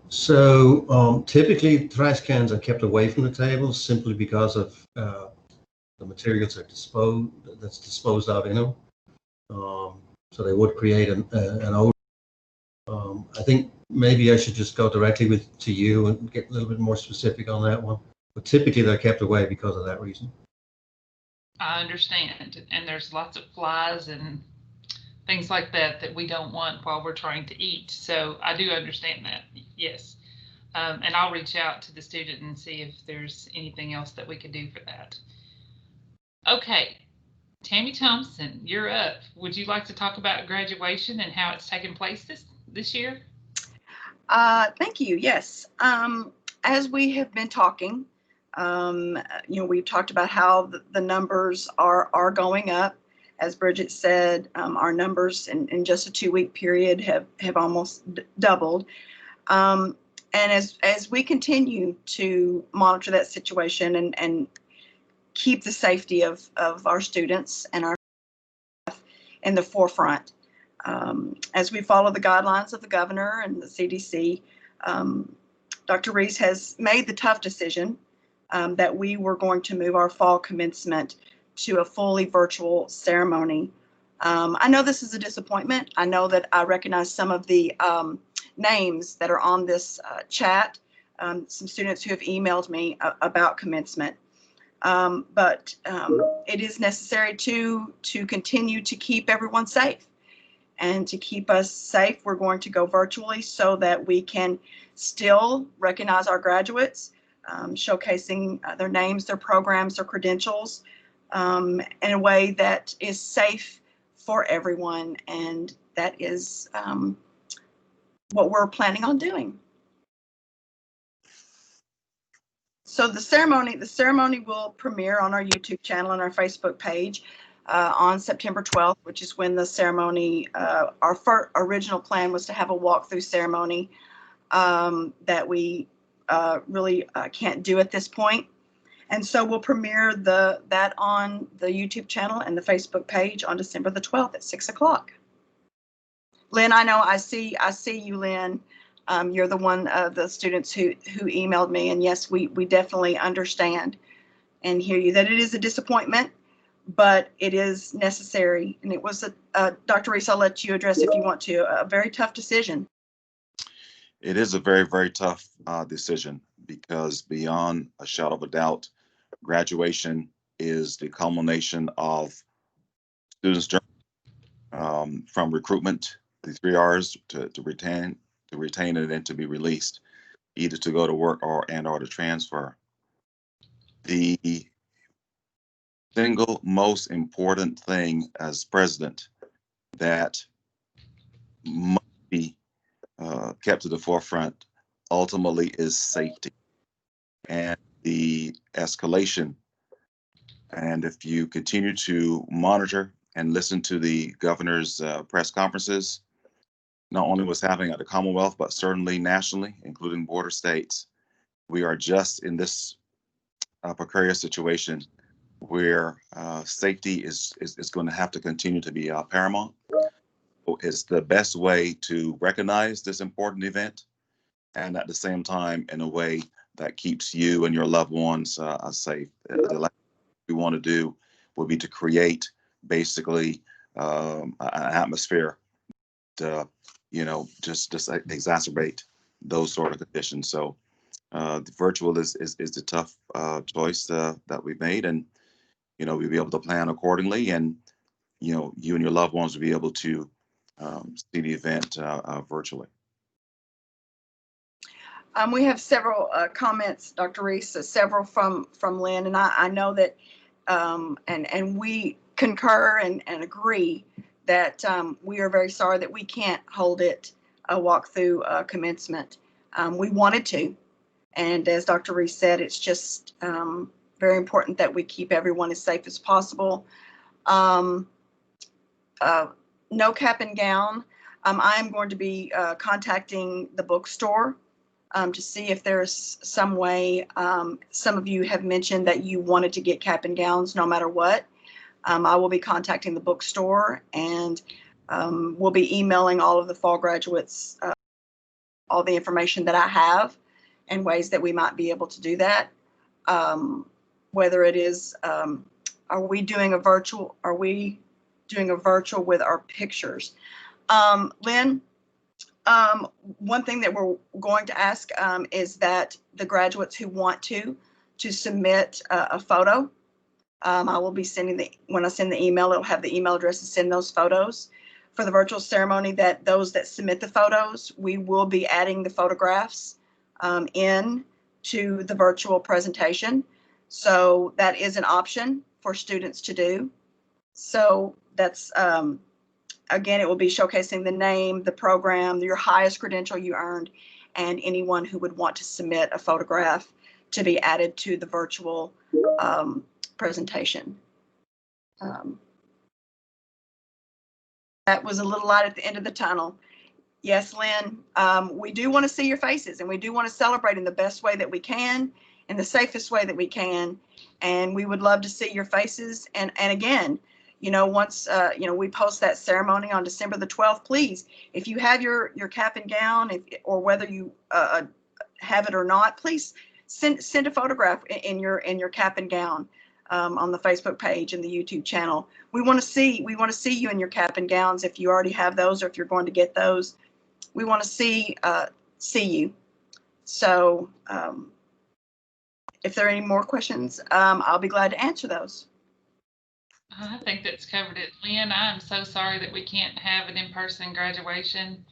So typically trash cans are kept away from the tables simply because of the materials that's disposed of in them. So they would create an odor. I think maybe I should just go directly to you and get a little bit more specific on that one. But typically they're kept away because of that reason. I understand, and there's lots of flies and things like that we don't want while we're trying to eat. So I do understand that, yes. And I'll reach out to the student and see if there's anything else that we could do for that. Okay, Tammy Thompson, you're up. Would you like to talk about graduation and how it's taking place this year? Thank you. Yes. As we have been talking, we've talked about how the numbers are going up. As Bridget said, our numbers in just a 2-week period have almost doubled. And as we continue to monitor that situation and keep the safety of our students and our staff in the forefront, as we follow the guidelines of the governor and the CDC, Dr. Reese has made the tough decision that we were going to move our fall commencement to a fully virtual ceremony. I know this is a disappointment. I know that I recognize some of the names that are on this chat, some students who have emailed me about commencement. But it is necessary to continue to keep everyone safe. And to keep us safe, we're going to go virtually so that we can still recognize our graduates, showcasing their names, their programs, their credentials, in a way that is safe for everyone. And that is what we're planning on doing. So the ceremony will premiere on our YouTube channel and our Facebook page on September 12th, which is when the ceremony, our original plan was to have a walkthrough ceremony that we really can't do at this point. And so we'll premiere that on the YouTube channel and the Facebook page on December the 12th at 6 o'clock. Lynn, I know I see you, Lynn. You're the one of the students who emailed me, and yes, we definitely understand and hear you that it is a disappointment, but it is necessary. And it was Dr. Reese, I'll let you address if you want to, a very tough decision. It is a very, very tough decision because beyond a shadow of a doubt, graduation is the culmination of students' journey from recruitment, the 3 R's, to retain it and to be released, either to go to work or to transfer. The single most important thing as president that must be kept to the forefront ultimately is safety and the escalation. And if you continue to monitor and listen to the governor's press conferences, not only what's happening at the Commonwealth, but certainly nationally, including border states, we are just in this precarious situation where safety is going to have to continue to be paramount. It's the best way to recognize this important event, and at the same time, in a way that keeps you and your loved ones safe. The last thing we want to do would be to create basically an atmosphere to, just exacerbate those sort of conditions. So the virtual is the tough choice that we made, and we'll be able to plan accordingly, and you and your loved ones will be able to see the event virtually. We have several comments, Dr. Reese, several from Lynn, and I know that, and we concur and agree that we are very sorry that we can't hold it a walkthrough commencement. We wanted to, and as Dr. Reese said, it's just very important that we keep everyone as safe as possible. No cap and gown. I am going to be contacting the bookstore to see if there's some way. Some of you have mentioned that you wanted to get cap and gowns no matter what. I will be contacting the bookstore, and we'll be emailing all of the fall graduates all the information that I have and ways that we might be able to do that. Whether it is, are we doing a virtual with our pictures? Lynn, one thing that we're going to ask is that the graduates who want to submit a photo, I will be sending when I send the email, it'll have the email address to send those photos. For the virtual ceremony, that those that submit the photos, we will be adding the photographs in to the virtual presentation. So that is an option for students to do. So that's, again, it will be showcasing the name, the program, your highest credential you earned, and anyone who would want to submit a photograph to be added to the virtual presentation. That was a little light at the end of the tunnel. Yes, Lynn, we do want to see your faces, and we do want to celebrate in the best way that we can, in the safest way that we can. And we would love to see your faces. And again, you know, once, you know, we post that ceremony on December the 12th, please, if you have your cap and gown, or whether you have it or not, please send a photograph in your cap and gown on the Facebook page and the YouTube channel. We want to see you in your cap and gowns if you already have those, or if you're going to get those. We want to see you. So if there are any more questions, I'll be glad to answer those. I think that's covered it. Lynn, I'm so sorry that we can't have an in-person graduation.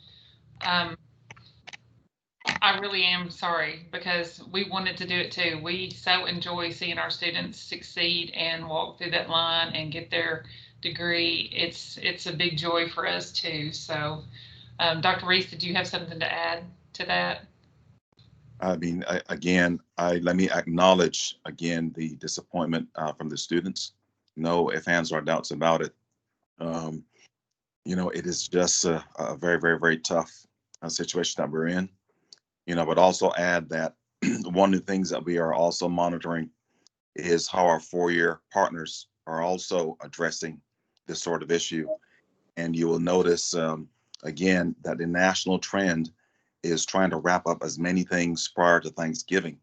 I really am sorry, because we wanted to do it too. We so enjoy seeing our students succeed and walk through that line and get their degree. It's a big joy for us too. So Dr. Reese, did you have something to add to that? I mean, let me acknowledge again the disappointment from the students. No ifs, ands, or doubts about it. You know, it is just a very, very, very tough situation that we're in. You know, but also add that one of the things that we are also monitoring is how our four-year partners are also addressing this sort of issue. And you will notice, again, that the national trend is trying to wrap up as many things prior to Thanksgiving.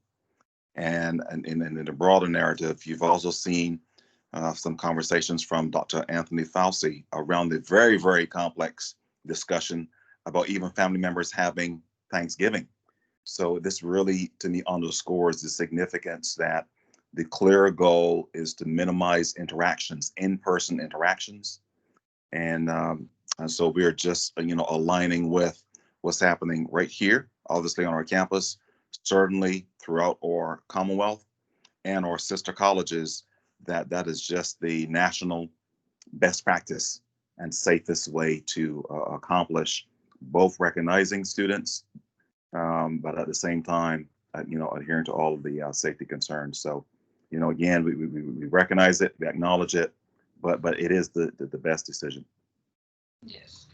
And in the broader narrative, you've also seen some conversations from Dr. Anthony Fauci around the very, very complex discussion about even family members having Thanksgiving. So this really, to me, underscores the significance that the clear goal is to minimize interactions, in-person interactions. And so we're just, you know, aligning with what's happening right here, obviously on our campus, certainly throughout our Commonwealth and our sister colleges, that is just the national best practice and safest way to accomplish both recognizing students, but at the same time, you know, adhering to all of the safety concerns. So, you know, again, we recognize it, we acknowledge it, but it is the best decision. Yes.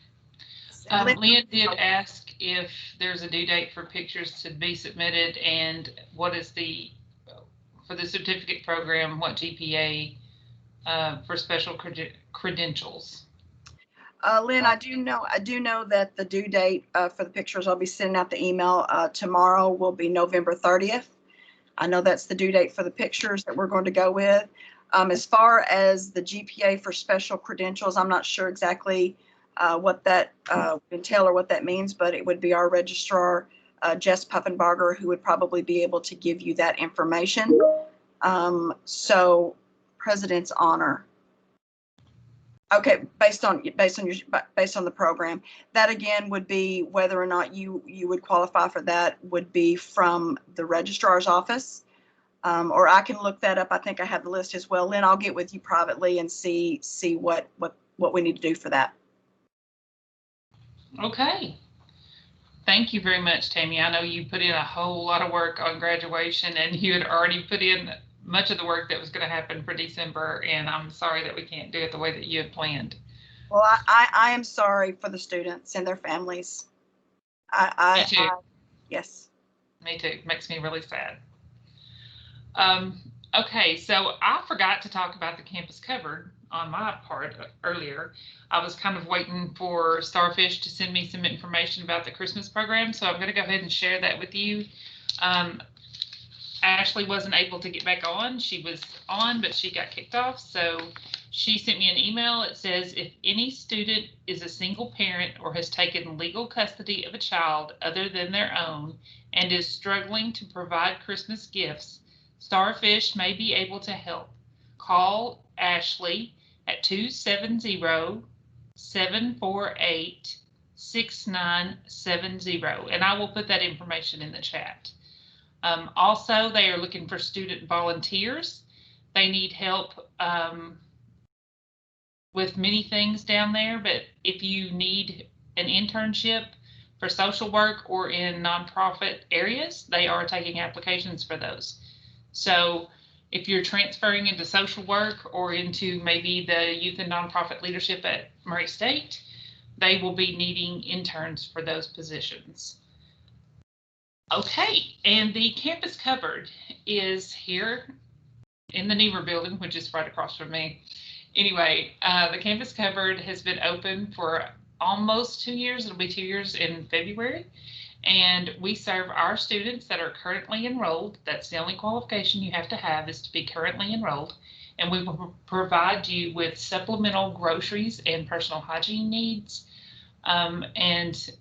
Lynn did ask if there's a due date for pictures to be submitted, and what is for the certificate program, what GPA for special credentials? Lynn, I do know that the due date for the pictures, I'll be sending out the email tomorrow, will be November 30th. I know that's the due date for the pictures that we're going to go with. As far as the GPA for special credentials, I'm not sure exactly what that would entail or what that means, but it would be our registrar, Jess Puffenbarger, who would probably be able to give you that information. So President's Honor. Okay, based on the program, that again would be whether or not you would qualify for that would be from the registrar's office, or I can look that up. I think I have the list as well. Lynn, I'll get with you privately and see what we need to do for that. Okay. Thank you very much, Tammy. I know you put in a whole lot of work on graduation, and you had already put in much of the work that was going to happen for December, and I'm sorry that we can't do it the way that you had planned. Well, I am sorry for the students and their families. Me too. Yes. Me too. Makes me really sad. Okay, so I forgot to talk about the campus covered on my part earlier. I was kind of waiting for Starfish to send me some information about the Christmas program, so I'm going to go ahead and share that with you. Ashley wasn't able to get back on. She was on, but she got kicked off. So she sent me an email. It says, if any student is a single parent or has taken legal custody of a child other than their own and is struggling to provide Christmas gifts, Starfish may be able to help. Call Ashley at 270-748-6970, and I will put that information in the chat. Also, they are looking for student volunteers. They need help with many things down there, but if you need an internship, for social work or in nonprofit areas, they are taking applications for those. So if you're transferring into social work or into maybe the youth and nonprofit leadership at Murray State, they will be needing interns for those positions. Okay, and the campus cupboard is here in the Niebuhr building, which is right across from me. Anyway, the campus cupboard has been open for almost 2 years. It'll be 2 years in February. And we serve our students that are currently enrolled. That's the only qualification you have to have, is to be currently enrolled. And we will provide you with supplemental groceries and personal hygiene needs, and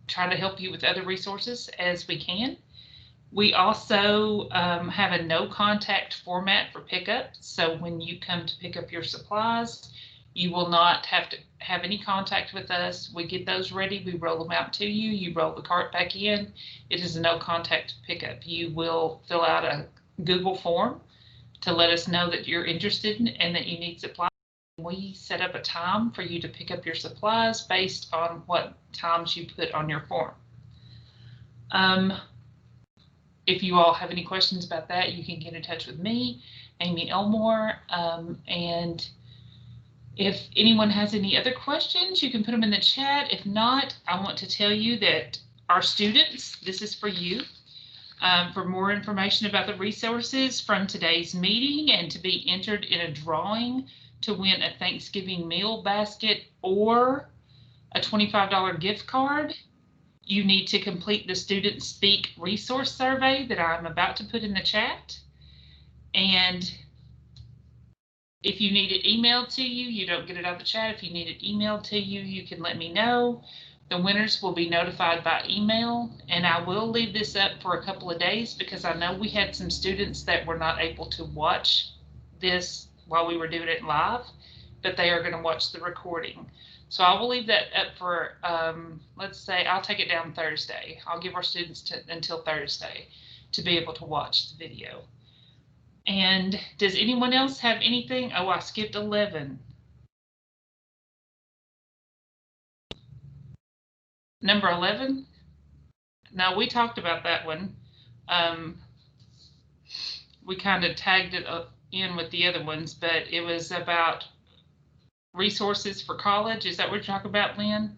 try to help you with other resources as we can. We also have a no contact format for pickup. So when you come to pick up your supplies, you will not have to have any contact with us. We get those ready, we roll them out to you, you roll the cart back in. It is a no contact pickup. You will fill out a Google form to let us know that you're interested and that you need supplies. We set up a time for you to pick up your supplies based on what times you put on your form. If you all have any questions about that, you can get in touch with me, Amy Elmore, and if anyone has any other questions, you can put them in the chat. If not, I want to tell you that our students, this is for you. For more information about the resources from today's meeting and to be entered in a drawing to win a Thanksgiving meal basket or a $25 gift card, you need to complete the Student Speak resource survey that I'm about to put in the chat. And if you need it emailed to you, you don't get it out the chat. If you need it emailed to you, you can let me know. The winners will be notified by email, and I will leave this up for a couple of days because I know we had some students that were not able to watch this while we were doing it live, but they are going to watch the recording. So I will leave that up for, let's say, I'll take it down Thursday. I'll give our students until Thursday to be able to watch the video. And does anyone else have anything? Oh, I skipped 11. Number 11. Now, we talked about that one. We kind of tagged it up in with the other ones, but it was about resources for college. Is that what you're talking about, Lynn?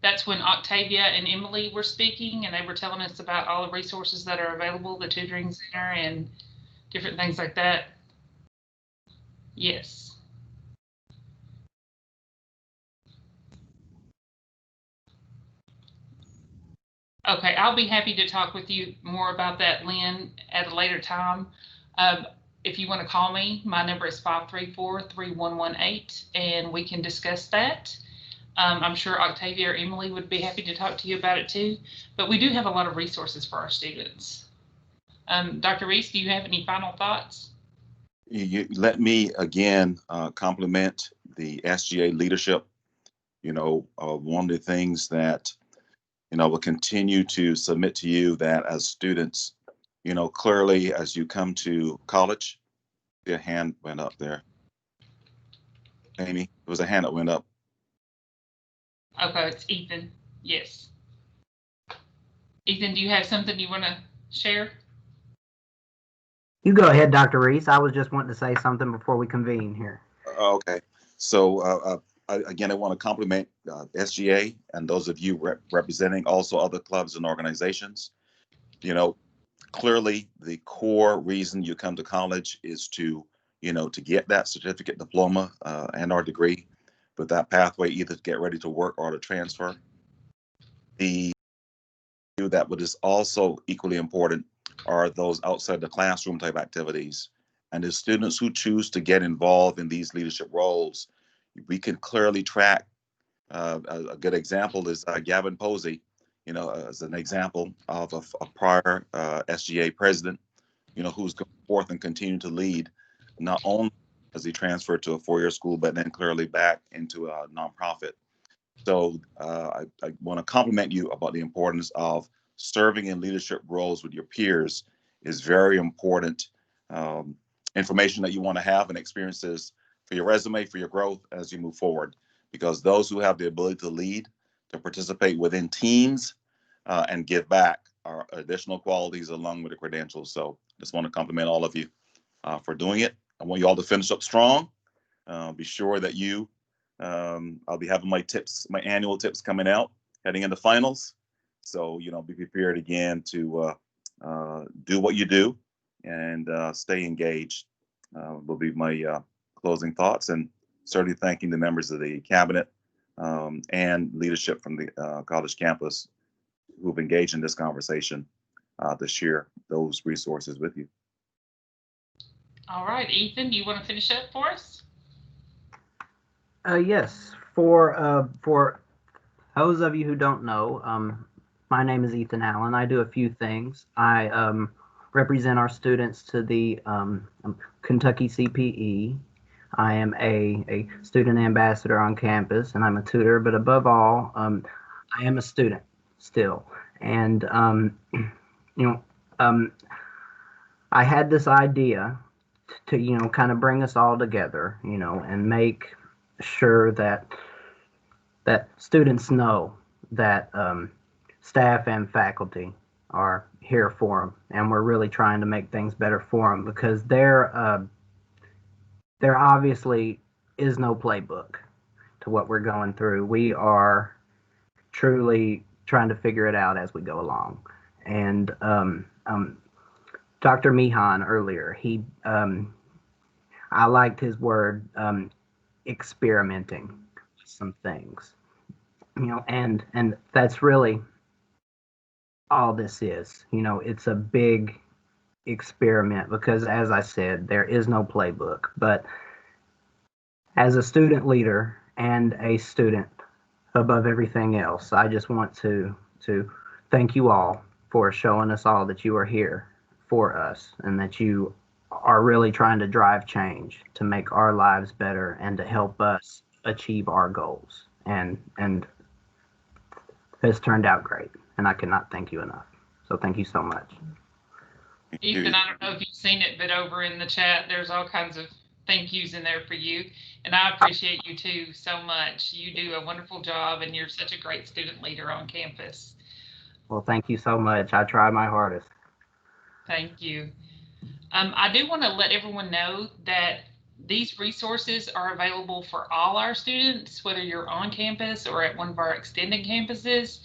That's when Octavia and Emily were speaking, and they were telling us about all the resources that are available, the tutoring center and different things like that. Yes. Okay, I'll be happy to talk with you more about that, Lynn, at a later time. If you want to call me, my number is 534-3118, and we can discuss that. I'm sure Octavia or Emily would be happy to talk to you about it too, but we do have a lot of resources for our students. Dr. Reese, do you have any final thoughts? You let me again compliment the SGA leadership. You know, one of the things that, you know, will continue to submit to you that as students, you know, clearly as you come to college, your hand went up there. Amy, it was a hand that went up. Okay, it's Ethan. Yes. Ethan, do you have something you want to share? You go ahead, Dr. Reese. I was just wanting to say something before we convene here. Okay. So again, I want to compliment SGA and those of you representing also other clubs and organizations. You know, clearly the core reason you come to college is to, you know, to get that certificate, diploma, and or degree, with that pathway either to get ready to work or to transfer. That what is also equally important are those outside the classroom type activities. And the students who choose to get involved in these leadership roles, we can clearly track. A good example is Gavin Posey, you know, as an example of a prior SGA president, you know, who's going forth and continue to lead, not only as he transferred to a four-year school, but then clearly back into a nonprofit. So I want to compliment you about the importance of serving in leadership roles with your peers. Is very important information that you want to have and experiences for your resume, for your growth as you move forward. Because those who have the ability to lead, to participate within teams, and give back are additional qualities along with the credentials. So just want to compliment all of you for doing it. I want you all to finish up strong. Be sure that I'll be having my annual tips coming out heading into finals. So, be prepared again to do what you do and stay engaged will be my closing thoughts, and certainly thanking the members of the cabinet and leadership from the college campus who've engaged in this conversation to share those resources with you. All right, Ethan, do you want to finish up for us? Yes. For those of you who don't know, my name is Ethan Allen. I do a few things. I represent our students to the Kentucky CPE. I am a student ambassador on campus, and I'm a tutor. But above all, I am a student still. And I had this idea to kind of bring us all together, and make sure that students know that staff and faculty are here for them, and we're really trying to make things better for them, because there obviously is no playbook to what we're going through. We are truly trying to figure it out as we go along. And Dr. Meehan earlier, I liked his word, experimenting with some things, and that's really all this is. It's a big experiment, because as I said, there is no playbook. But as a student leader and a student above everything else, I just want to thank you all for showing us all that you are here for us, and that you are really trying to drive change to make our lives better and to help us achieve our goals. And it's turned out great, and I cannot thank you enough. So thank you so much. Ethan, I don't know if you've seen it, but over in the chat, there's all kinds of thank yous in there for you. And I appreciate you too so much. You do a wonderful job, and you're such a great student leader on campus. Well, thank you so much. I try my hardest. Thank you. I do want to let everyone know that these resources are available for all our students, whether you're on campus or at one of our extended campuses.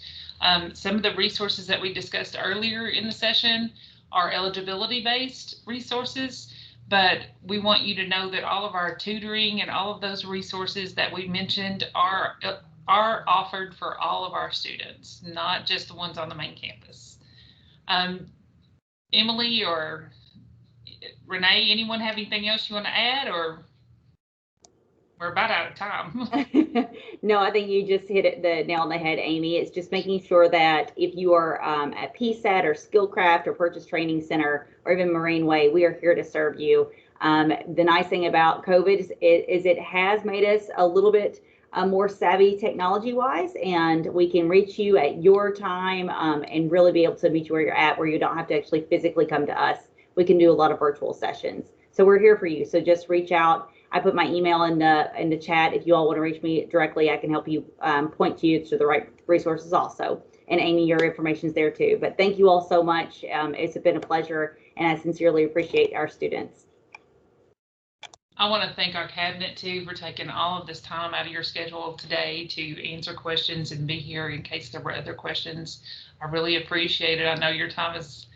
Some of the resources that we discussed earlier in the session are eligibility-based resources, but we want you to know that all of our tutoring and all of those resources that we mentioned are offered for all of our students, not just the ones on the main campus. Emily or Renee, anyone have anything else you want to add, or we're about out of time? No, I think you just hit the nail on the head, Amy. It's just making sure that if you are at PSAT or Skillcraft or Purchase Training Center or even Marine Way, we are here to serve you. The nice thing about COVID is it has made us a little bit more savvy technology-wise, and we can reach you at your time and really be able to meet you where you're at, where you don't have to actually physically come to us. We can do a lot of virtual sessions. So we're here for you. So just reach out. I put my email in the chat. If you all want to reach me directly, I can help you point you to the right resources also. And Amy, your information is there too. But thank you all so much. It's been a pleasure, and I sincerely appreciate our students. I want to thank our cabinet too for taking all of this time out of your schedule today to answer questions and be here in case there were other questions. I really appreciate it. I know your time is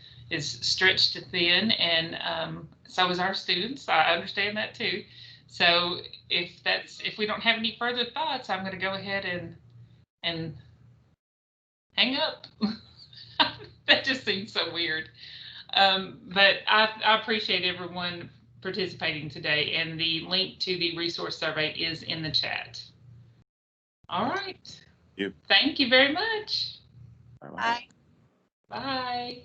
stretched thin, and so is our students. I understand that too. So if we don't have any further thoughts, I'm going to go ahead and hang up. That just seems so weird. But I appreciate everyone participating today, and the link to the resource survey is in the chat. All right. Thank you. Thank you very much. Bye. Bye.